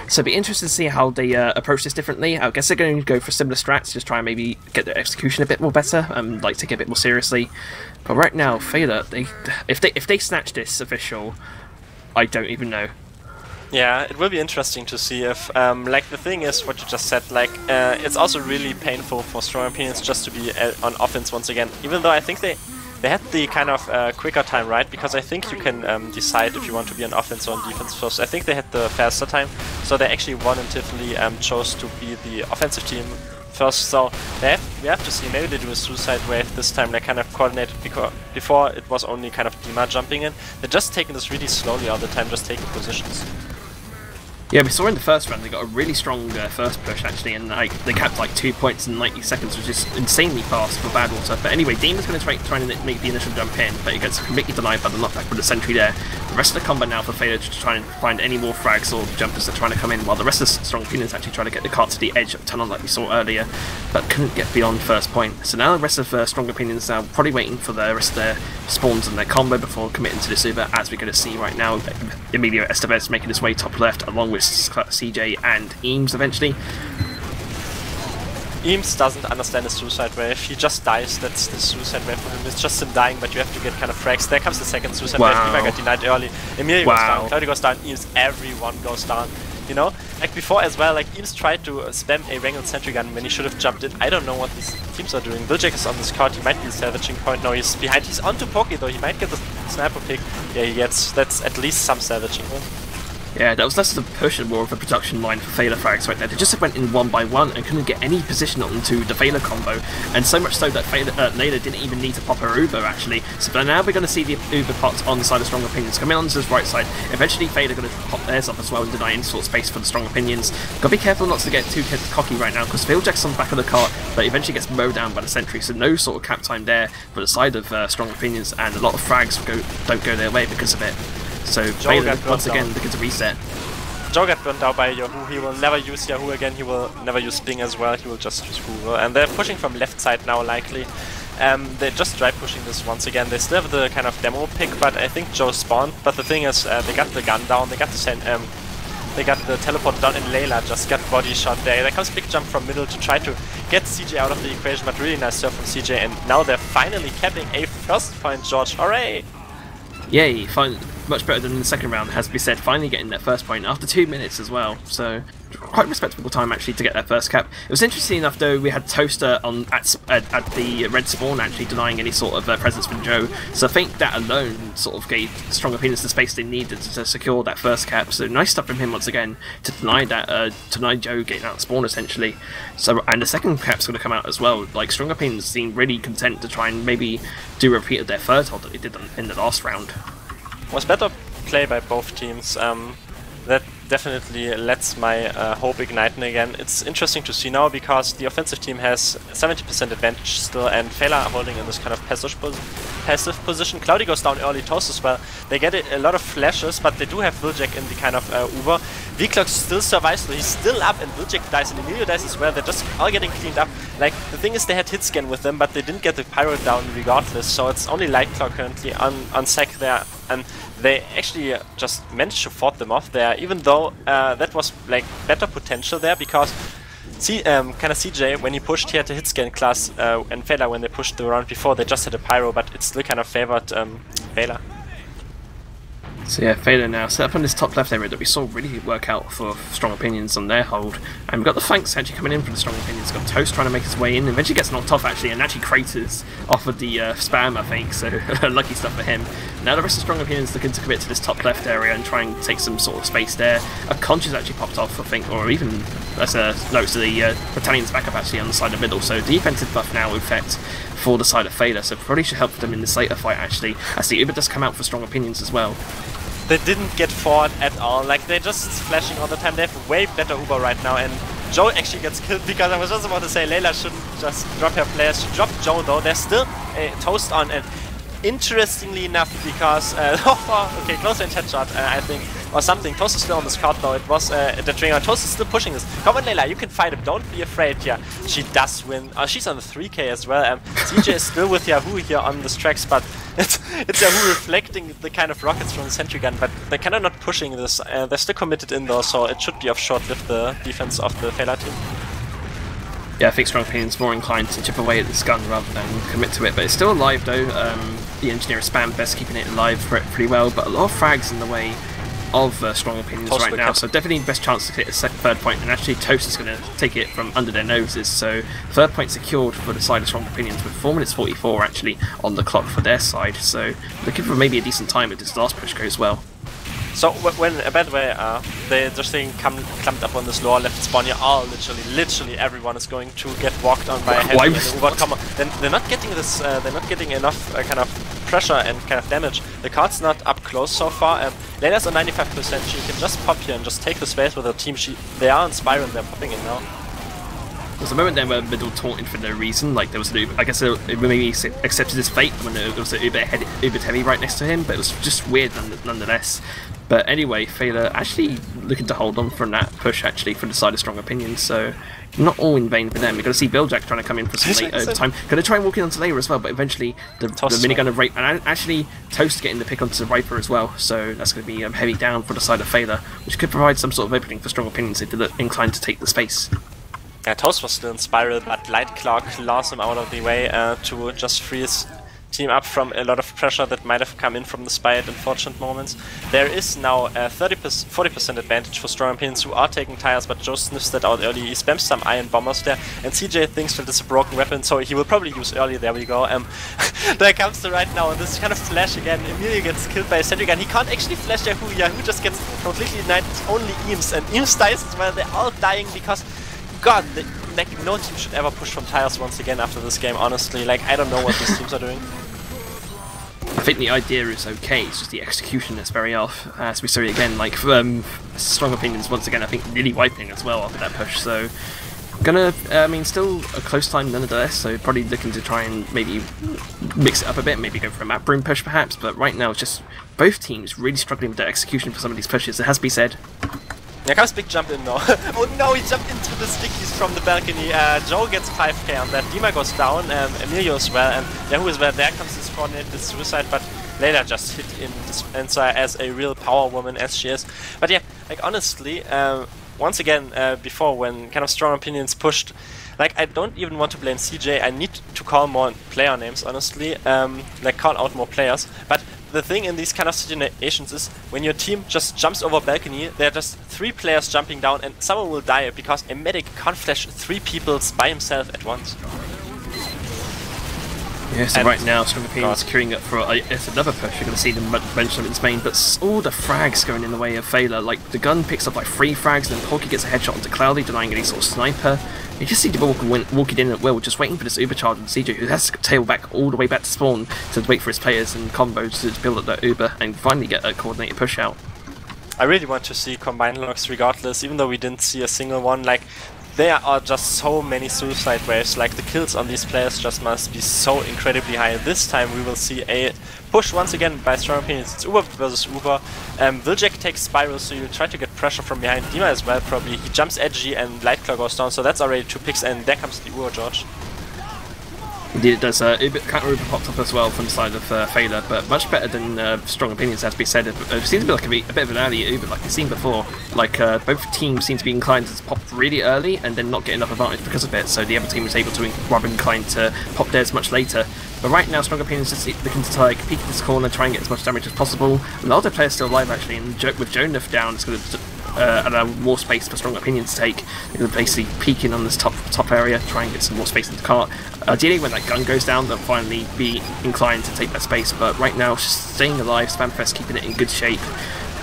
So it'll be interesting to see how they approach this differently. I guess they're going to go for similar strats, just try and maybe get their execution a bit more better, and take it a bit more seriously. But right now, Feila, if they snatch this official, I don't even know. Yeah, it will be interesting to see if, the thing is, what you just said, it's also really painful for strong opinions just to be on offense once again, even though I think they had the kind of quicker time, right? Because I think you can decide if you want to be on offense or on defense first. I think they had the faster time, so they actually voluntarily chose to be the offensive team first. So we have to see, maybe they do a suicide wave this time. They kind of coordinated, because before it was only kind of Dima jumping in. They're just taking this really slowly all the time, just taking positions. Yeah, we saw in the first round they got a really strong first push actually, and they capped 2 points in 90 seconds, which is insanely fast for Badwater. But anyway, Dima's going to try and make the initial jump in, but he gets completely denied by the knockback with the sentry there. The rest of the combat now for Feila to try and find any more frags or jumpers that are trying to come in, while the rest of the strong opinions actually try to get the cart to the edge of the tunnel like we saw earlier, but couldn't get beyond first point. So now the rest of strong opinions are probably waiting for the rest of their spawns and their combo before committing to this Uber, as we're going to see right now. Emilio Estevez making his way top left, along with CJ and Eames eventually. Eames doesn't understand the suicide wave. He just dies. That's the suicide wave for him. It's just him dying, but you have to get kind of frags. There comes the second suicide wave. Dima got denied early. Emilio goes down. Claudio goes down. Eames, everyone goes down. You know? Before as well, Eames tried to spam a Wrangled sentry gun when he should have jumped in. I don't know what these teams are doing. Billjack is on this card. He might be the salvaging point. No, he's behind. He's onto Poke though. He might get the sniper pick. Yeah, he gets. That's at least some salvaging. Yeah, that was less of a push and more of a production line for Feila frags right there. They just went in one by one and couldn't get any position onto the Feila combo, and so much so that Layla didn't even need to pop her Uber actually. So now we're going to see the Uber pots on the side of Strong Opinions coming onto his right side. Eventually Feila going to pop theirs up as well and deny any sort of space for the Strong Opinions. Got to be careful not to get too cocky right now because Wheeljack's on the back of the cart, but eventually gets mowed down by the sentry, so no sort of cap time there for the side of Strong Opinions, and a lot of frags don't go their way because of it. So Feila once again looking to reset. Joe got burned out by Yahoo. He will never use Yahoo again. He will never use Bing as well. He will just use Google. And they're pushing from left side now, likely. They're just dry pushing this once again. They still have the kind of demo pick, but I think Joe spawned. But the thing is, they got the gun down. They got the teleport down, and Layla just got body shot there. There comes big jump from middle to try to get CJ out of the equation, but really nice serve from CJ. And now they're finally capping a first point, George. Hooray! Yay, much better than in the second round, has to be said, finally getting their first point after 2 minutes as well, so quite respectable time actually to get their first cap. It was interesting enough though, we had Toaster on at the red spawn actually denying any sort of presence from Joe, so I think that alone sort of gave Strong Opinions the space they needed to secure that first cap, so nice stuff from him once again to deny that, deny Joe getting out of spawn essentially. So, and the second cap's going to come out as well. Like, Strong Opinions seem really content to try and maybe do a repeat of their third hold that they did in the last round. Was better play by both teams. That definitely lets my hope igniting again. It's interesting to see now because the offensive team has 70% advantage still, and Feila are holding in this kind of passive position. Cloudy goes down early, Toast as well. They get a lot of flashes, but they do have Wheeljack in the kind of Uber. V-Clock still survives, so he's still up, and Wheeljack dies, and Emilio dies as well. They're just all getting cleaned up. Like, the thing is, they had hit scan with them, but they didn't get the pyro down regardless, so it's only Lightclaw currently on sec there, and they actually just managed to fought them off there, even though that was like better potential there, because kind of CJ, when he pushed, he had a hit scan class, and Feila, when they pushed the round before, they just had a pyro, but it still kind of favored Feila. So yeah, Feila now set up on this top left area that we saw really work out for Strong Opinions on their hold. And we've got the Fanks actually coming in for the Strong Opinions. Got Toast trying to make his way in, eventually gets knocked off actually, and actually craters off of the spam, I think, so lucky stuff for him. Now the rest of Strong Opinions looking to commit to this top left area and try and take some sort of space there. A Conscious actually popped off, I think, or even, that's no, it's the Battalion's backup actually on the side of middle, so defensive buff now in effect for the side of Feila, so probably should help them in this later fight actually, as the Uber does come out for Strong Opinions as well. They didn't get forward at all, like they're just flashing all the time. They have way better Uber right now, and Joe actually gets killed because I was just about to say Layla shouldn't just drop her players. She dropped Joe though, there's still a Toast on, and interestingly enough, because okay, close range headshot, I think, or something. Toast is still on the scout though. It was the trigger. Toast is still pushing this. Come on, Layla, you can fight him. Don't be afraid here. She does win. She's on the 3k as well. CJ is still with Yahoo here on this tracks, but it's Yahoo reflecting the kind of rockets from the sentry gun. But they're kind of not pushing this. They're still committed in though, so it should be of short-lived, the defense of the Feila team. Yeah, I think Strong Opinions more inclined to chip away at this gun rather than commit to it, but it's still alive though. The engineer spam best keeping it alive pretty well, but a lot of frags in the way of Strong Opinions Toast right now, so definitely the best chance to get a third point, and actually Toast is going to take it from under their noses, so third point secured for the side of Strong Opinions with 4 minutes 44 actually on the clock for their side, so looking for maybe a decent time if this last push goes well. So when, by the way, they just clumped up on this lower left spawn here, literally everyone is going to get walked on by a heavy and an Uber combo. Then they're not getting this, they're not getting enough kind of pressure and kind of damage. The card's not up close so far. Layla's on 95%. She can just pop here and just take the space with her team. They are on Spyro and they're popping in now. There was a moment there where middle taunted for no reason, like there was an Uber, I guess it maybe accepted his fate when there was an Uber heavy right next to him, but it was just weird nonetheless. But anyway, Feila actually looking to hold on from that push actually for the side of Strong Opinions, so not all in vain for them. We're going to see Billjack trying to come in for some late overtime. Going to try and walk in onto Layla as well, but eventually the minigun of Rape, and actually Toast getting the pick onto the Viper as well, so that's going to be heavy down for the side of Feila, which could provide some sort of opening for Strong Opinions if they're inclined to take the space. Yeah, Toast was still in Spiral, but Lightclaw claws him out of the way to just free his team up from a lot of pressure that might have come in from the Spy at unfortunate moments. There is now a 40% advantage for Strong Opinions, who are taking tires, but Joe sniffs that out early. He spams some iron bombers there, and CJ thinks that it's a broken weapon, so he will probably use early. There we go. There comes the right now, and this kind of flash again. Emilio gets killed by a sentry gun. He can't actually flash Yahoo. Yahoo just gets completely denied. It's only Eames, and Eames dies as well. They're all dying because, God, like no team should ever push from tires once again after this game. Honestly, like I don't know what these teams are doing. I think the idea is okay, it's just the execution that's very off. As we saw again, like strong opinions once again. I think nearly wiping as well after that push. So gonna, I mean, still a close time nonetheless. So probably looking to try and maybe mix it up a bit, maybe go for a map room push perhaps. But right now it's just both teams really struggling with their execution for some of these pushes. It has to be said. Here comes big jump in now. Oh no, he jumped into the stickies from the balcony. Joe gets 5k on that. Dima goes down, Emilio as well, and Yahoo as well. There comes this coordinated suicide, but Layla just hit in this answer as a real power woman as she is. But yeah, like honestly, once again, before when kind of strong opinions pushed, like I don't even want to blame CJ. I need to call more player names, honestly, like call out more players. But the thing in these kind of situations is when your team just jumps over a balcony, there are just 3 players jumping down and someone will die because a medic can't flash 3 people by himself at once. Yeah, so right now, Strong Opinions queuing up for it's another push. You're going to see them mention its main, but all the frags going in the way of Feila. Like, the gun picks up like 3 frags, and then Porky gets a headshot onto Cloudy, denying any sort of sniper. You just see the walking in at will, just waiting for this Uber charge on CJ, who has to tail back all the way back to spawn to wait for his players and combos to build up that Uber and finally get a coordinated push out. I really want to see combined logs regardless, even though we didn't see a single one. Like, there are just so many suicide waves, like the kills on these players just must be so incredibly high. This time we will see a push once again by strong opinions. It's Uber versus Uber. Viljek takes Spiral, so you try to get pressure from behind. Dima as well probably. He jumps edgy and Lightclaw goes down, so that's already 2 picks, and there comes the Uber George. Indeed it does. Counter Uber popped up as well from the side of Feila, but much better than strong opinions, has to be said. It seems to be like a bit of an early Uber, like we've seen before. Like both teams seem to be inclined to pop really early and then not get enough advantage because of it, so the other team was able to rather inclined to pop theirs much later. But right now, strong opinions just looking to like peek this corner, try and get as much damage as possible. A lot of the players still alive actually, and with Wiethoofd down, it's going to allow more space for strong opinions to take. They're going to basically peek in on this top area, try and get some more space in the cart. Ideally, when that gun goes down, they'll finally be inclined to take that space. But right now, just staying alive, Spamfest keeping it in good shape.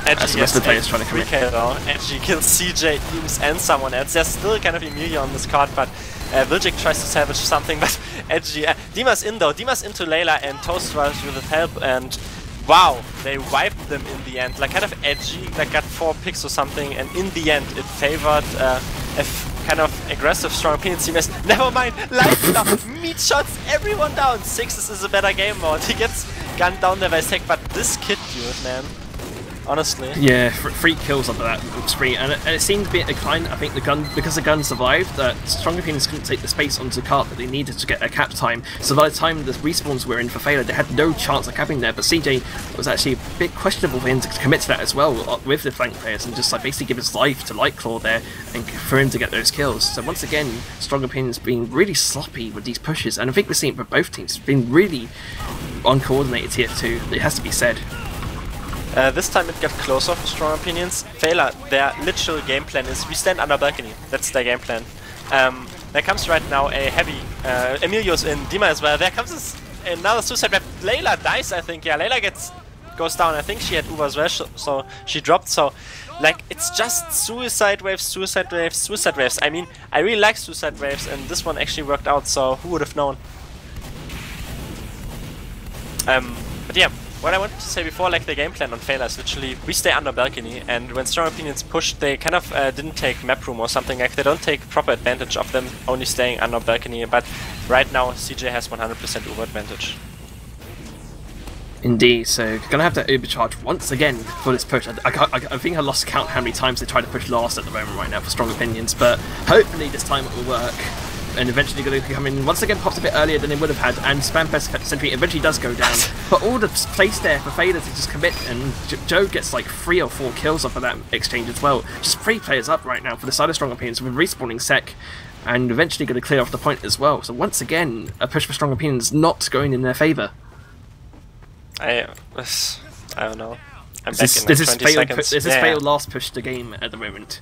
As the rest of the players trying to commit. Edgy kills CJ, Eames, and someone else. There's still kind of Emilia on this card, but Viljek tries to salvage something, but Edgy. Dima's in though. Dima's into Layla and Toast rush with help, and wow, they wiped them in the end. Like kind of Edgy, like got 4 picks or something, and in the end it favored a kind of aggressive strong opinion team. Never mind, Lightclaw meat shots everyone down. 6 is a better game mode. He gets gunned down there by Sek, but this kid dude, man. Honestly. Yeah, 3 kills off of that spree, and it seemed to be a decline. I think because the gun survived, that strong opinions couldn't take the space onto the cart that they needed to get a cap time. So by the time the respawns were in for Feila, they had no chance of capping there. But CJ was actually a bit questionable for him to commit to that as well with the flank players and just like basically give his life to Lightclaw there and for him to get those kills. So once again, strong opinions being really sloppy with these pushes, and I think we're seeing it for both teams. It's been really uncoordinated TF2. It has to be said. This time it got closer for strong opinions. Feila, their literal game plan is we stand under balcony. That's their game plan. There comes right now a heavy Emilio's in, Dima as well. There comes another suicide wave. Layla dies, I think. Yeah, Layla goes down. I think she had Uber as well, so she dropped. So like it's just suicide waves, suicide waves, suicide waves. I mean, I really like suicide waves, and this one actually worked out. So who would have known? But yeah. What I wanted to say before, like the game plan on Feila is literally we stay under balcony, and when strong opinions push, they kind of didn't take map room or something, like they don't take proper advantage of them only staying under balcony, but right now CJ has 100% Uber advantage. Indeed, so gonna have to Uber charge once again for this push. I think I lost count how many times they try to push last at the moment right now for strong opinions, but hopefully this time it will work. And eventually going to come in once again, pops a bit earlier than they would have had, and Spamfest Sentry eventually does go down. But all the place there for Feila to just commit, and Joe gets like 3 or 4 kills off of that exchange as well. Just 3 players up right now for the side of strong opinions with respawning Sek, and eventually going to clear off the point as well. So once again, a push for strong opinions not going in their favour. I don't know. I'm this back in like 20 seconds. This is failed last push the game at the moment.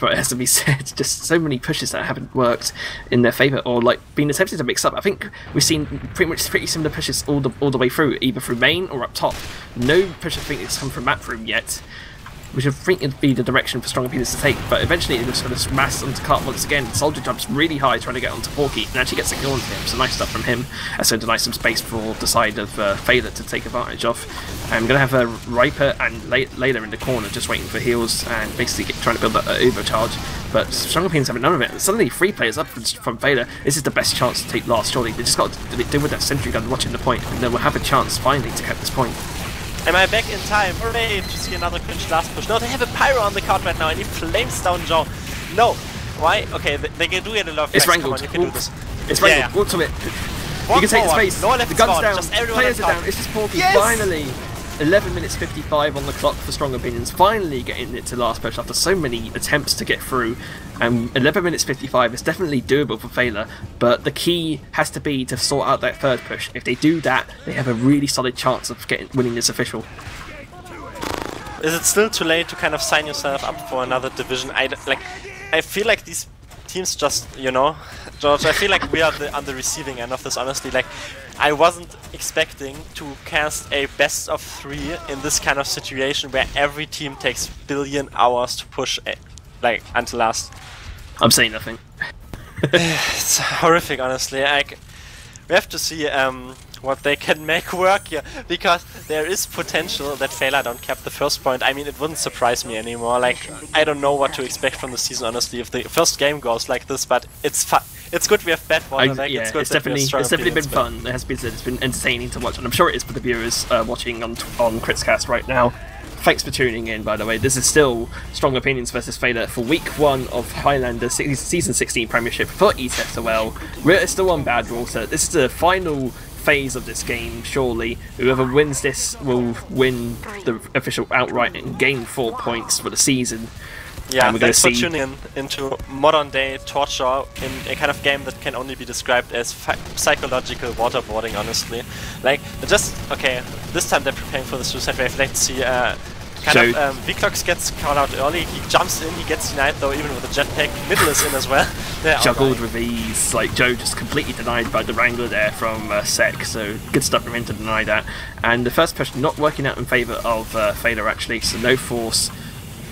but it has to be said, just so many pushes that haven't worked in their favour, or like been attempted to mix up. I think we've seen pretty similar pushes all the way through, either through main or up top. No push I think has come from map room yet, which I think would be the direction for strong opinions to take, but eventually it just going to smash onto cart once again. Soldier jumps really high trying to get onto Porky, and actually gets a kill onto him, so nice stuff from him. That's going to deny some space for the side of Feila to take advantage of. I'm going to have a Riper and Layla in the corner just waiting for heals and basically trying to build that overcharge, but strong opinions having none of it. Suddenly 3 players up from Feila. This is the best chance to take last, surely. They just got to deal with that sentry gun watching the point, and they will have a chance finally to get this point. Am I back in time? Hooray! To see another cringe last push. No, they have a Pyro on the card right now and he flames down Joe. No! Why? Okay, they can do it a lot of It's flex. wrangled. Come on, you can do this. It's wrangled. Walk to it. You can take the space. No The gun's down. Just Players are down. It's just Porky. Yes! Finally! 11 minutes 55 on the clock for strong opinions. Finally getting it to last push after so many attempts to get through. 11 minutes 55 is definitely doable for Feila, but the key has to be to sort out that third push. If they do that, they have a really solid chance of winning this official. Is it still too late to kind of sign yourself up for another division? I feel like these teams just, you know, George, I feel like we are on the receiving end of this, honestly. Like, I wasn't expecting to cast a best of 3 in this kind of situation where every team takes billion hours to push, like, until last. I'm saying nothing. It's horrific, honestly. We have to see what they can make work here, because there is potential that Feila don't cap the first point. I mean, it wouldn't surprise me anymore. Like, I don't know what to expect from the season, honestly, if the first game goes like this, but it's fun. It's good we have bad water. Like, yeah, it's definitely been fun. It has been said, it's been entertaining to watch, and I'm sure it is for the viewers watching on KritzKast right now. Thanks for tuning in, by the way. This is still Strong Opinions versus Feila for week 1 of Highlander season 16 Premiership for ETF2L. We're still on bad water. This is the final phase of this game, surely. Whoever wins this will win the official outright and gain 4 points for the season. Yeah, thanks for tuning into modern day torture in a kind of game that can only be described as psychological waterboarding, honestly. Like, okay, this time they're preparing for the suicide wave. Let's see, Wiethoofd gets called out early, he jumps in, he gets denied though, even with a jetpack. Middle is in as well. Juggled with ease, like Joe just completely denied by the wrangler there from Sec, so good stuff from him to deny that. And the first push not working out in favour of Feila actually, so no force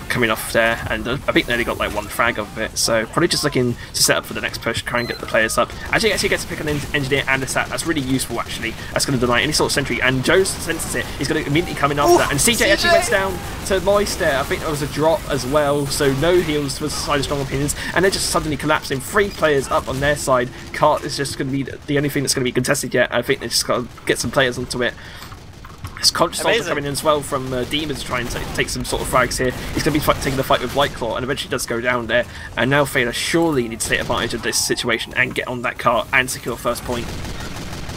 coming off there, and I think they only got like 1 frag of it, so probably just looking to set up for the next push, try and get the players up. Actually gets to pick an engineer and a sat. That's really useful actually. That's going to deny any sort of sentry, and Joe senses it. He's going to immediately come in after that, and CJ actually went down to Moist there. I think there was a drop as well, so no heals for the side of Strong Opinions, and they're just suddenly collapsing. 3 players up on their side. Cart is just going to be the only thing that's going to be contested yet. I think they just got to get some players onto it. It's Conscious also coming in as well from Demons trying to take some sort of frags here. He's going to be taking the fight with Whiteclaw, and eventually does go down there. And now Feila surely needs to take advantage of this situation and get on that cart and secure first point.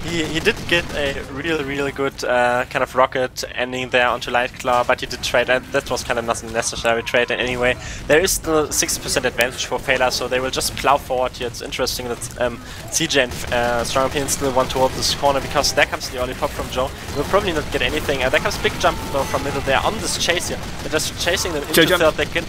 He did get a really good kind of rocket ending there onto Lightclaw, but he did trade, and that was kind of not a necessary trade anyway. There is still 60% advantage for Feila, so they will just plow forward here. It's interesting that CJ and Strong Opinions still want to hold this corner, because there comes the early pop from Joe. We'll probably not get anything. There comes big jump though from middle there on this chase here. They're just chasing them into third. They can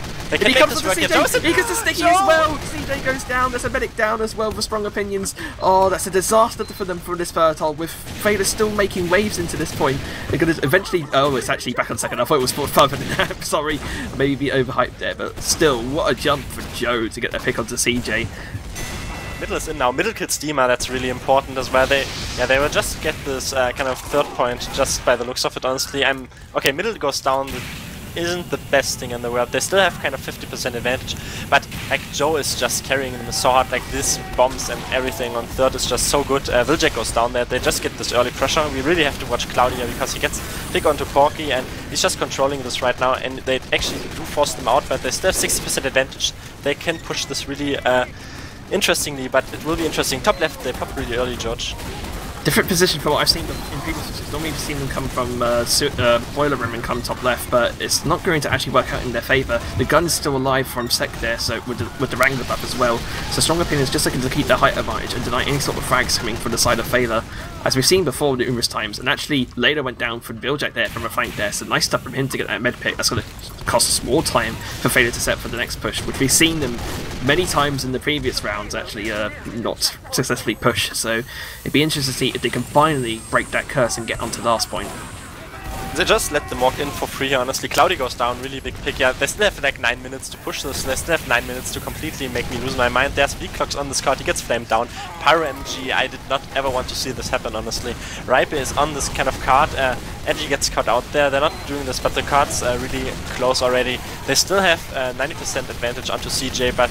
make this work. He gets the sticky as well. CJ goes down. There's a medic down as well for Strong Opinions. Oh, that's a disaster for them for this Fertile, with Feila still making waves into this point. They're going to eventually... Oh, it's actually back on second. I thought it was 45 than that. Sorry, maybe overhyped there, but still, what a jump for Joe to get that pick onto CJ. Middle is in now. Middle kills Dima, that's really important as well. They will just get this kind of third point just by the looks of it, honestly. Okay, middle goes down. Isn't the best thing in the world. They still have kind of 50% advantage, but like Joe is just carrying them so hard, like this bombs and everything on third is just so good. Wiljack goes down there, they just get this early pressure. We really have to watch Claudia, because he gets big onto Porky and he's just controlling this right now, and they actually do force them out, but they still have 60% advantage. They can push this really interestingly, but it will be interesting. Top left, they pop really early, George. Different position for what I've seen them in previous matches. Normally we've seen them come from boiler room and come top left, but it's not going to actually work out in their favour. The gun's still alive from sec there, so with the Wrangler buff as well. So Strong Opinions just looking to keep their height advantage and deny any sort of frags coming from the side of Feila, as we've seen before numerous times. And actually, Layla went down for Billjack there from a flank there, so nice stuff from him to get that med pick. That's going to cost us more time for Feila to set for the next push, which we've seen them many times in the previous rounds actually not successfully push. So it'd be interesting to see if they can finally break that curse and get onto the last point. They just let them walk in for free, honestly. Cloudy goes down, really big pick. Yeah, they still have like 9 minutes to push this. They still have 9 minutes to completely make me lose my mind. There's V-Clocks on this card, he gets flamed down. Pyro MG, I did not ever want to see this happen, honestly. Ripe is on this kind of card. Edgy gets caught out there. They're not doing this, but the card's really close already. They still have 90% advantage onto CJ, but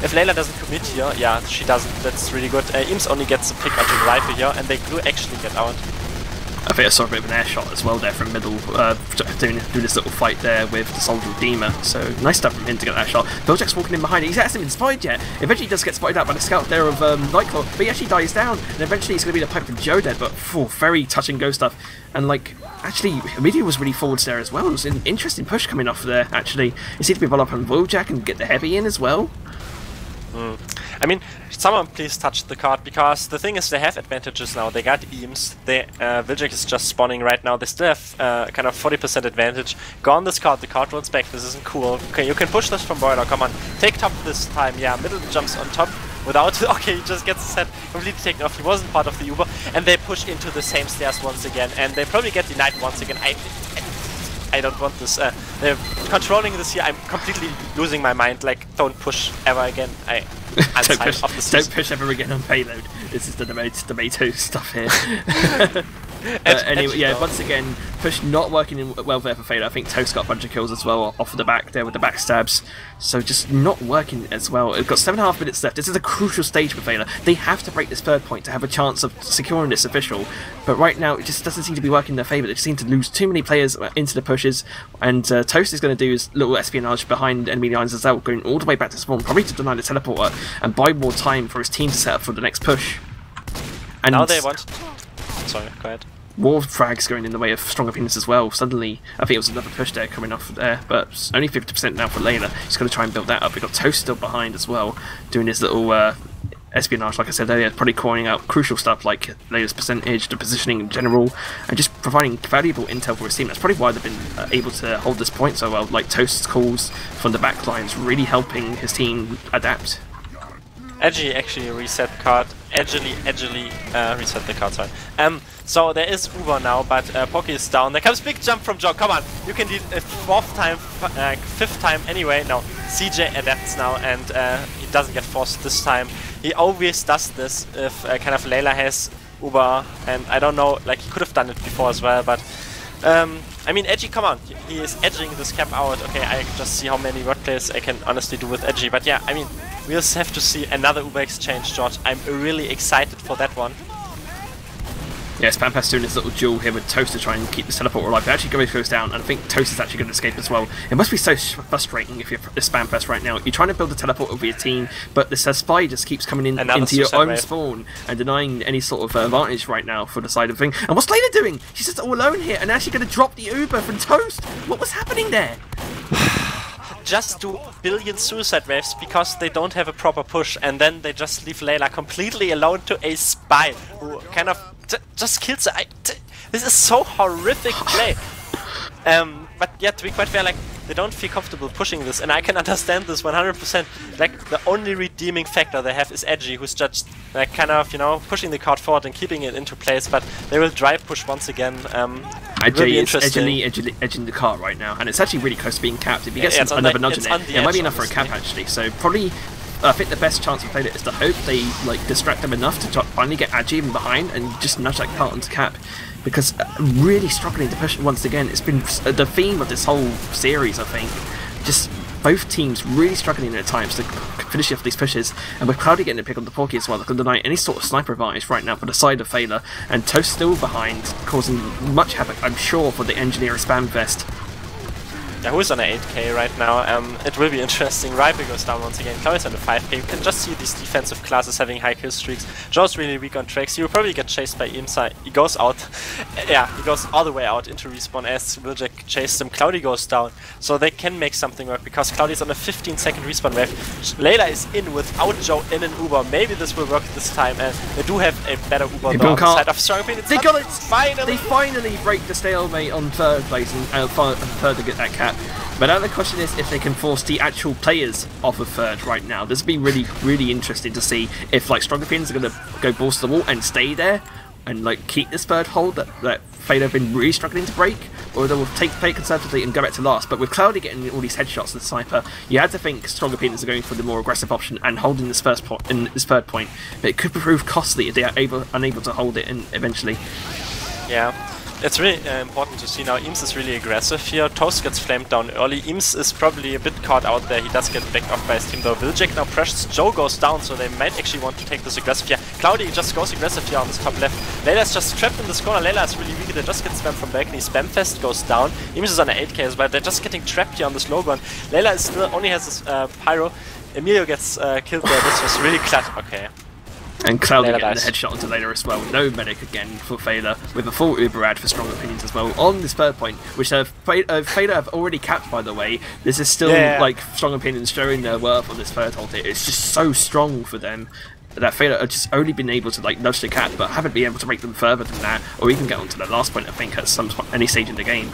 if Layla doesn't commit here, yeah, she doesn't. That's really good. Eames only gets the pick onto the Ripe here, and they do actually get out. I think I saw a bit of an air shot as well there from middle, doing this little fight there with the Soldier Redeemer. So nice stuff from him to get that shot. Billjack's walking in behind. He hasn't been spotted yet. Eventually he does get spotted out by the scout there of Nightclaw, but he actually dies down. And eventually it's going to be the pipe from Joe dead, but very touch and go stuff. And like, actually, Media was really forwards there as well. It was an interesting push coming off there, actually. It seemed to be followed up on Billjack and get the heavy in as well. I mean, someone please touch the card, because the thing is they have advantages now. They got Eames, Viljak is just spawning right now. They still have kind of 40% advantage. Go on this card, the card rolls back, this isn't cool. Okay, you can push this from boiler, come on. Take top this time, yeah, middle jumps on top without, okay, he just gets his head completely taken off. He wasn't part of the Uber, and they push into the same stairs once again, and they probably get denied once again. I don't want this. They're controlling this here. I'm completely losing my mind. Like, don't push ever again. Don't push ever again on payload. This is the Domaytoe stuff here. Anyway, yeah, once again, push not working well there for Feila. I think Toast got a bunch of kills as well off of the back there with the backstabs. So just not working as well. We've got 7.5 minutes left. This is a crucial stage for Feila. They have to break this third point to have a chance of securing this official. But right now, it just doesn't seem to be working in their favour. They just seem to lose too many players into the pushes. And Toast is going to do his little espionage behind enemy lines as well, going all the way back to spawn, probably to deny the teleporter and buy more time for his team to set up for the next push. And now they want... Sorry, go ahead. More frags going in the way of Strong Opinions as well. Suddenly, I think it was another push there coming off there, but only 50% now for Layla. He's going to try and build that up. We've got Toast still behind as well, doing his little espionage, like I said earlier, probably calling out crucial stuff like Layla's percentage, the positioning in general, and just providing valuable intel for his team. That's probably why they've been able to hold this point so well. Like Toast's calls from the back lines really helping his team adapt. Edgy actually reset the card. Edgily reset the card, sorry. So there is Uber now, but Pocky is down. There comes big jump from Joe. Come on, you can do a fifth time anyway. No, CJ adapts now, and he doesn't get forced this time. He always does this if kind of Layla has Uber, and I don't know, like he could have done it before as well, but I mean, Edgy, come on, he is edging this cap out. Okay, I just see how many word plays I can honestly do with Edgy, but yeah, I mean, we just have to see another Uber exchange, George. I'm really excited for that one. Yeah, Spampass doing this little duel here with Toast to try and keep the teleporter alive. It actually goes down, and I think Toast is actually going to escape as well. It must be so frustrating if you're the Spampass right now. You're trying to build a teleporter with your team, but the spy just keeps coming in into your own spawn and denying any sort of advantage right now for the side of thing. And what's Layla doing? She's just all alone here, and now she's going to drop the Uber from Toast. What was happening there? Just do billion suicide waves because they don't have a proper push, and then they just leave Layla completely alone to a spy who kind of just kills her. This is so horrific play. But yeah, to be quite fair, like, they don't feel comfortable pushing this, and I can understand this 100%. Like, the only redeeming factor they have is Edgy, who's just like kind of, you know, pushing the card forward and keeping it into place, but they will drive push once again. Edgy is edging the cart right now, and it's actually really close to being capped. If he gets another nudge in it might be enough for a cap actually, so probably I think the best chance of playing it is to hope they like distract them enough to finally get Edgy in behind and just nudge that cart onto cap. Because really struggling to push it once again. It's been the theme of this whole series, I think. Just both teams really struggling at times to finish off these pushes. And with Cloudy getting a pick on the Porky as well, they can deny any sort of sniper advantage right now for the side of Feila. And Toast still behind, causing much havoc, I'm sure, for the Engineer Spamfest. who's on an 8k right now. It will be interesting. Riper goes down once again. Cloudy's on a 5k. You can just see these defensive classes having high kill streaks. Joe's really weak on tracks. He will probably get chased by Imsa. He goes out. Yeah, he goes all the way out into respawn as Wiljack chases him. Cloudy goes down. So they can make something work because Cloudy's on a 15-second respawn wave. Layla is in without Joe in an Uber. Maybe this will work this time. And they do have a better Uber on the side of Strong Opinions. They got it! Finally! They finally break the stalemate on third place and third to get that cap. But now the question is if they can force the actual players off of third right now. This would be really, really interesting to see if like Strong Opinions are going to go balls to the wall and stay there and like keep this third hold that Feila have been really struggling to break, or they will play conservatively and go back to last. But with Cloudy getting all these headshots and Sniper, you had to think Strong Opinions are going for the more aggressive option and holding this third point. But it could prove costly if they are unable to hold it eventually. Yeah. It's really important to see now. Eames is really aggressive here. Toast gets flamed down early. Eames is probably a bit caught out there. He does get backed off by his team though. Wiljack now pressures. Joe goes down, so they might actually want to take this aggressive here. Cloudy just goes aggressive here on this top left. Layla's just trapped in this corner. Layla is really weak. They just get spammed from balcony. Spamfest goes down. Eames is on an 8k as well. They're just getting trapped here on this low gun. Layla is still only has his pyro. Emilio gets killed there. This was really clutch. Okay. And Cloudy getting the headshot onto Layla as well. No medic again for Feila, with a full Uber ad for Strong Opinions as well on this third point, which Feila have already capped, by the way. This is still like Strong Opinions showing their worth on this third hold here. It's just so strong for them that Feila have just only been able to like nudge the cap, but haven't been able to make them further than that, or even get onto the last point, I think, at any stage in the game.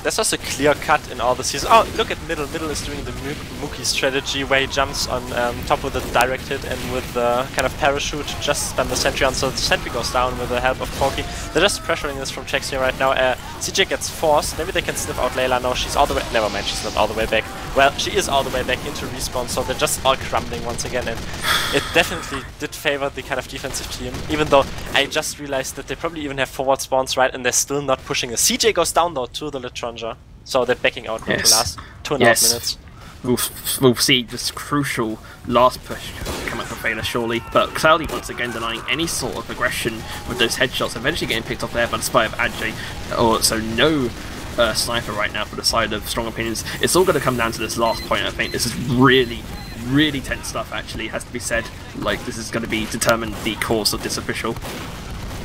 There's also a clear cut in all the seasons. Oh, look at Middle. Middle is doing the Mookie strategy where he jumps on top with a direct hit and with the kind of parachute just spam the sentry on, so the sentry goes down with the help of Corky. They're just pressuring this from checks here right now. CJ gets forced. Maybe they can sniff out Layla now. She's all the way... Never mind, she's not all the way back. Well, she is all the way back into respawn, so they're just all crumbling once again, and it definitely did favor the kind of defensive team, even though I just realized that they probably even have forward spawns, right, and they're still not pushing it. CJ goes down though to the Litronger, so they're backing out for the last 2.5 minutes. We'll see this crucial last push come up for Feila surely, but Cloudy once again denying any sort of aggression with those headshots, eventually getting picked off there by the spy of Ajay, or so no Sniper right now for the side of Strong Opinions. It's all going to come down to this last point, I think. This is really, really tense stuff, actually, has to be said. Like, this is going to be determine the course of this official.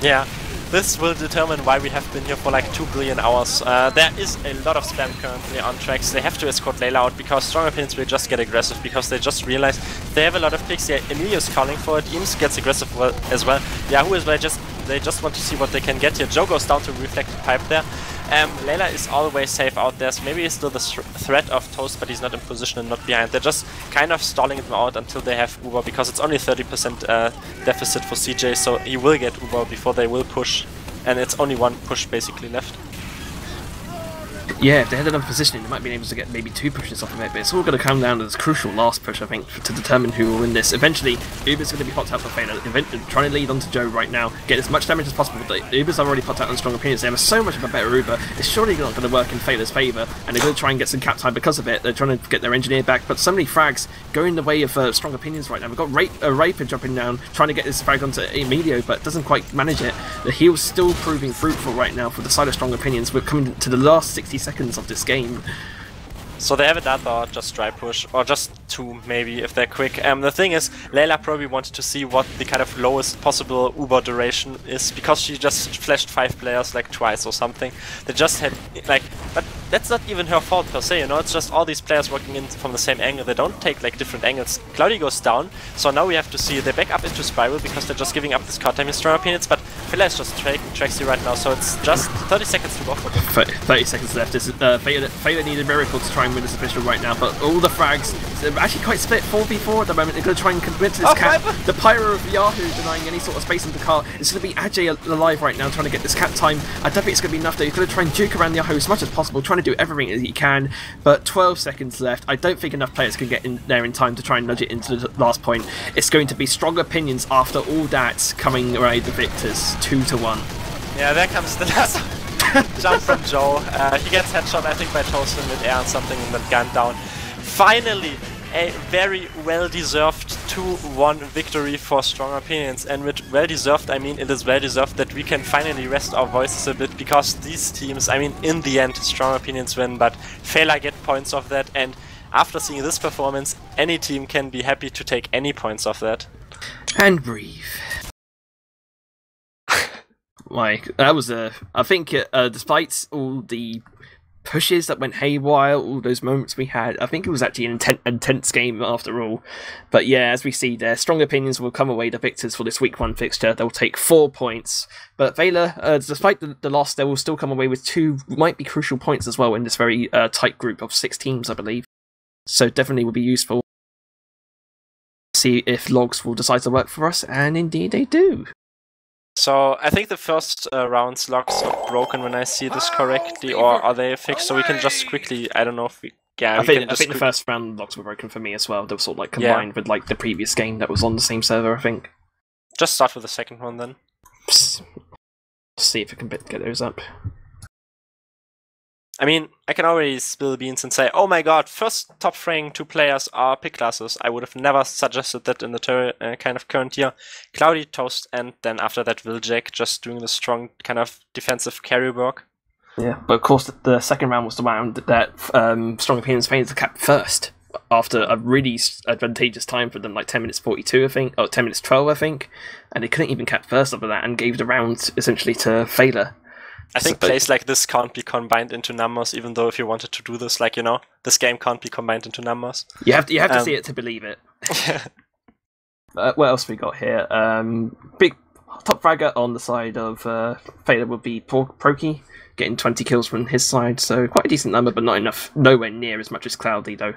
Yeah, this will determine why we have been here for like 2 billion hours. There is a lot of spam currently on tracks. They have to escort Layla out because Strong Opinions will just get aggressive because they just realize they have a lot of picks. Yeah, Emilio's calling for it. Eames gets aggressive as well. Yahoo as well, they just want to see what they can get here. Joe goes down to reflected pipe there. Layla is always safe out there, so maybe he's still the threat of Toast, but he's not in position and not behind. They're just kind of stalling him out until they have Uber, because it's only 30% deficit for CJ, so he will get Uber before they will push, and it's only one push basically left. Yeah, if they had enough positioning, they might be able to get maybe 2 pushes off of it, but it's all going to come down to this crucial last push, I think, to determine who will win this. Eventually, Uber's going to be popped out for Feila, trying to lead onto Joe right now, get as much damage as possible. But Uber's already popped out on Strong Opinions. They have so much of a better Uber. It's surely not going to work in Feila's favour, and they're going to try and get some cap time because of it. They're trying to get their engineer back, but so many frags going the way of Strong Opinions right now. We've got Raper jumping down, trying to get this frag onto Emilio, but doesn't quite manage it. The heal's still proving fruitful right now for the side of Strong Opinions. We're coming to the last 60 seconds of this game. So they have another just dry push, or just 2 maybe if they're quick. The thing is, Layla probably wanted to see what the kind of lowest possible Uber duration is, because she just flashed 5 players like twice or something. They just had like, but that's not even her fault per se, you know, it's just all these players working in from the same angle. They don't take like different angles. Cloudy goes down, so now we have to see, they back up into Spiral because they're just giving up this card time in Strong Opinions, but Feila is just tracks you right now, so it's just 30 seconds to go for them. 30 seconds left. Feila need a miracle to try and win this official right now, but all the frags are actually quite split 4v4 at the moment. They're going to try and commit to this cap. The Pyro of Yahoo denying any sort of space in the car. It's going to be Ajay alive right now trying to get this cap time. I don't think it's going to be enough though. He's going to try and juke around Yahoo as much as possible, trying to do everything that he can, but 12 seconds left. I don't think enough players can get in there in time to try and nudge it into the last point. It's going to be Strong Opinions after all that coming away the victors, 2-1. Yeah, there comes the last jump from Joe. He gets headshot, I think, by Toast in mid-air and something, and then gunned down. Finally, a very well-deserved 2-1 victory for Strong Opinions, and with well-deserved, I mean, it is well-deserved that we can finally rest our voices a bit, because these teams, I mean, in the end, Strong Opinions win, but Feila get points of that, and after seeing this performance, any team can be happy to take any points of that. And breathe. Like, that was I think, despite all the pushes that went haywire, all those moments we had, I think it was actually an intense game after all. But yeah, as we see there, Strong Opinions will come away the victors for this week 1 fixture. They'll take 4 points. But Feila, despite the loss, they will still come away with 2, might be crucial points as well in this very tight group of 6 teams, I believe. So definitely will be useful. See if logs will decide to work for us, and indeed they do. So I think the first round's logs are broken when I see this correctly, or are they fixed? So we can just quickly, I don't know if we... Yeah, I think the first round logs were broken for me as well. They were sort of like combined with like the previous game that was on the same server, I think. Just start with the second one then. See if I can get those up. I mean, I can already spill beans and say, oh my god, first top fraying 2 players are pick classes. I would have never suggested that in the kind of current year. Cloudy, Toast, and then after that Wiljack just doing the strong kind of defensive carry work. Yeah, but of course the second round was the round that Strong Opinions failed to cap first, after a really advantageous time for them, like 10 minutes 42, I think, or 10 minutes 12, I think, and they couldn't even cap first after that and gave the round essentially to Feila. I think plays like this can't be combined into numbers, even though if you wanted to do this, like, you know, this game can't be combined into numbers. You have to see it to believe it. What else we got here? Big top fragger on the side of Feila would be Proki, getting 20 kills from his side, so quite a decent number, but not enough, nowhere near as much as Cloudy, though.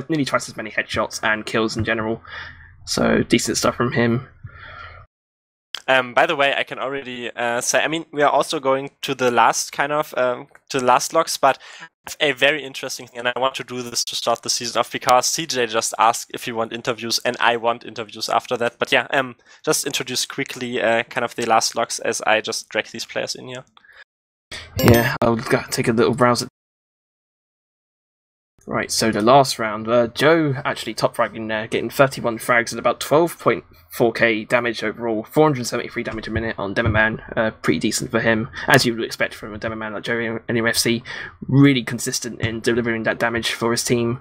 Nearly twice as many headshots and kills in general, so decent stuff from him. By the way, I can already say, I mean, we are also going to the last kind of, to the last logs, but I have a very interesting thing, and I want to do this to start the season off, because CJ just asked if you want interviews, and I want interviews after that. But yeah, just introduce quickly kind of the last logs as I just drag these players in here. Yeah, I'll take a little browse at... Right, so the last round, Joe actually top fragging there, getting 31 frags at about 12.4k damage overall, 473 damage a minute on Demoman, pretty decent for him, as you would expect from a Demoman like Joe in UFC, really consistent in delivering that damage for his team.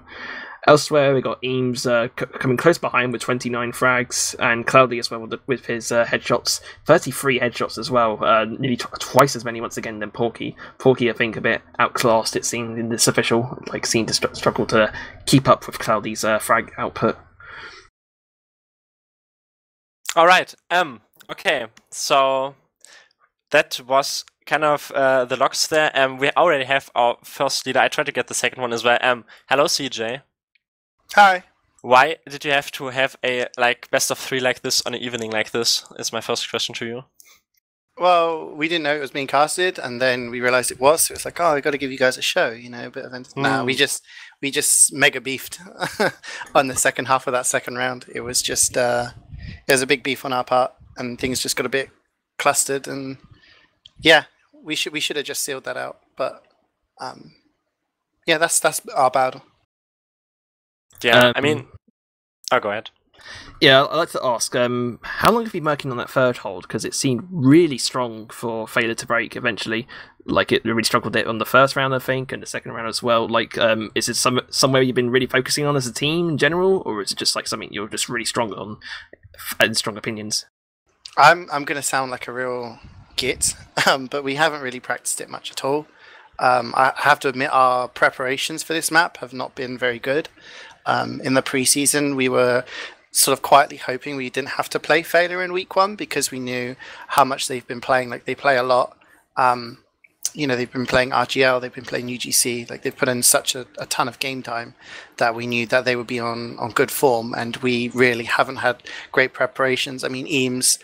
Elsewhere, we got Eames coming close behind with 29 frags, and Cloudy as well with his headshots, 33 headshots as well, nearly twice as many once again than Porky. Porky, I think, a bit outclassed, it seemed, in this official, like, seemed to struggle to keep up with Cloudy's frag output. Alright, okay, so that was kind of the logs there. We already have our first leader. I tried to get the second one as well. Hello, CJ. Hi. Why did you have to have a best of 3 like this on an evening like this? Is my first question to you. Well, we didn't know it was being casted, and then we realized it was. So it's like, oh, I got to give you guys a show, you know, a bit of Nah, we just mega beefed on the second half of that second round. It was just it was a big beef on our part, and things just got a bit clustered. And yeah, we should have just sealed that out. But yeah, that's our bad. Yeah, I mean... Oh, go ahead. Yeah, I'd like to ask, how long have you been working on that third hold? Because it seemed really strong for Feila to break eventually. Like, it really struggled it on the first round, I think, and the second round as well. Like, is it somewhere you've been really focusing on as a team in general, or is it just like something you're just really strong on, and strong opinions? I'm going to sound like a real git, but we haven't really practiced it much at all. I have to admit our preparations for this map have not been very good. In the preseason, we were sort of quietly hoping we didn't have to play Feila in week 1, because we knew how much they've been playing. Like, they play a lot. You know, they've been playing RGL, they've been playing UGC. Like, they've put in such a ton of game time that we knew that they would be on good form, and we really haven't had great preparations. I mean, Eames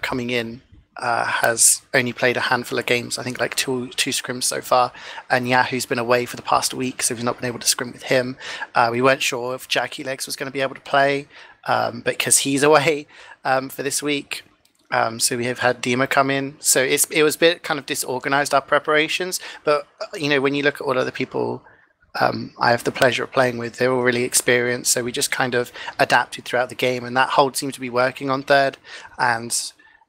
coming in has only played a handful of games, I think like two scrims so far, and Yahoo's been away for the past week, so we've not been able to scrim with him. We weren't sure if Jackie Legs was going to be able to play, because he's away for this week. So we have had Dima come in, so it was a bit kind of disorganized, our preparations. But you know, when you look at all other people I have the pleasure of playing with. They're all really experienced, so we just kind of adapted throughout the game, and that hold seemed to be working on third. And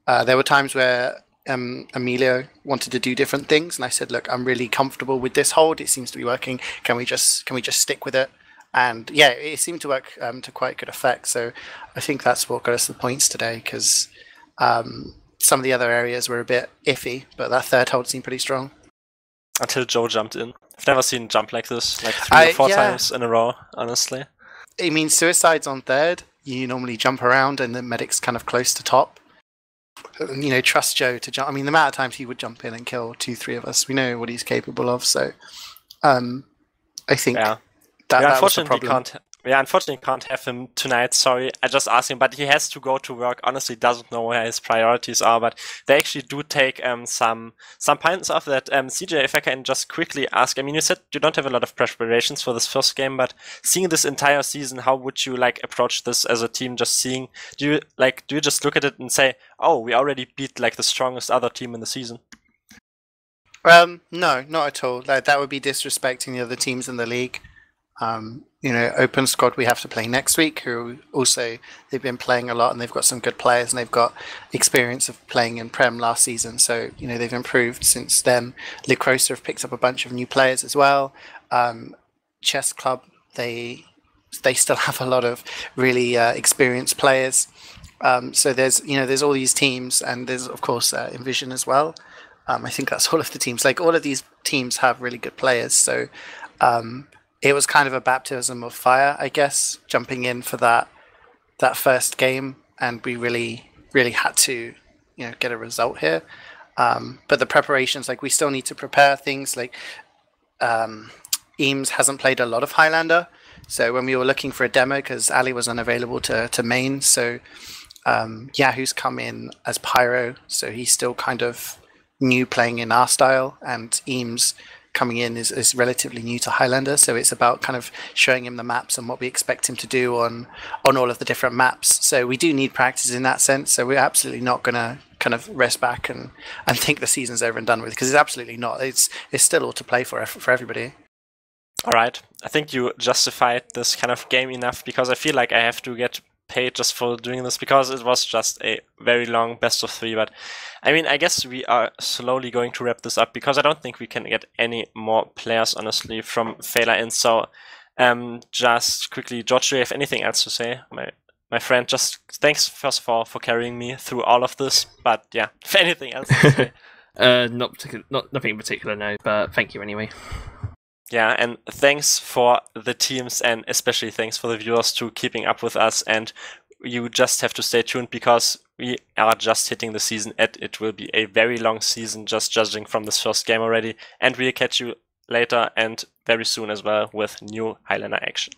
there were times where Emilio wanted to do different things, and I said, "Look, I'm really comfortable with this hold. It seems to be working. Can we just stick with it?" And yeah, it seemed to work to quite good effect. So I think that's what got us the points today, because some of the other areas were a bit iffy, but that third hold seemed pretty strong. Until Joe jumped in. I've never seen him jump like this, like 3 or 4 times in a row, honestly. I mean, suicides on third, you normally jump around and the medic's kind of close to top. You know, trust Joe to jump. I mean, the amount of times he would jump in and kill 2-3 of us, we know what he's capable of. So I think that was the problem. Unfortunately can't have him tonight, sorry. I just asked him, but he has to go to work. Honestly, doesn't know where his priorities are, but they actually do take some points off that. CJ, if I can just quickly ask, I mean, you said you don't have a lot of preparations for this first game, but seeing this entire season, how would you like approach this as a team? Just seeing, do you just look at it and say, oh, we already beat like the strongest other team in the season? No, not at all. That would be disrespecting the other teams in the league. You know, Open Squad we have to play next week, who also, they've been playing a lot and they've got some good players and they've got experience of playing in Prem last season, so you know they've improved since then. Licrosa have picked up a bunch of new players as well. Chess Club, they still have a lot of really experienced players. So there's all these teams, and there's of course Envision as well. I think that's all of the teams. Like all of these teams have really good players, so it was kind of a baptism of fire, I guess, jumping in for that first game, and we really had to, you know, get a result here. But the preparations, like we still need to prepare things. Like Eames hasn't played a lot of Highlander, so when we were looking for a demo, because Ali was unavailable to main, so Yahoo's come in as Pyro, so he's still kind of new playing in our style, and Eames coming in is relatively new to Highlander, so it's about kind of showing him the maps and what we expect him to do on all of the different maps. So we do need practice in that sense, so we're absolutely not going to kind of rest back and think the season's over and done with, because it's absolutely not. It's still all to play for everybody. All right, I think you justified this kind of game enough, because I feel like I have to get paid just for doing this, because it was just a very long best of 3. But I mean, I guess we are slowly going to wrap this up, because I don't think we can get any more players, honestly, from Feila in. So just quickly, George, do you have anything else to say? My friend, just thanks first of all for carrying me through all of this. But yeah, if anything else to say. Nothing in particular, no, but thank you anyway. Yeah, and thanks for the teams, and especially thanks for the viewers to keeping up with us. And you just have to stay tuned, because we are just hitting the season. It will be a very long season, just judging from this first game already. And we'll catch you later and very soon as well with new Highlander action.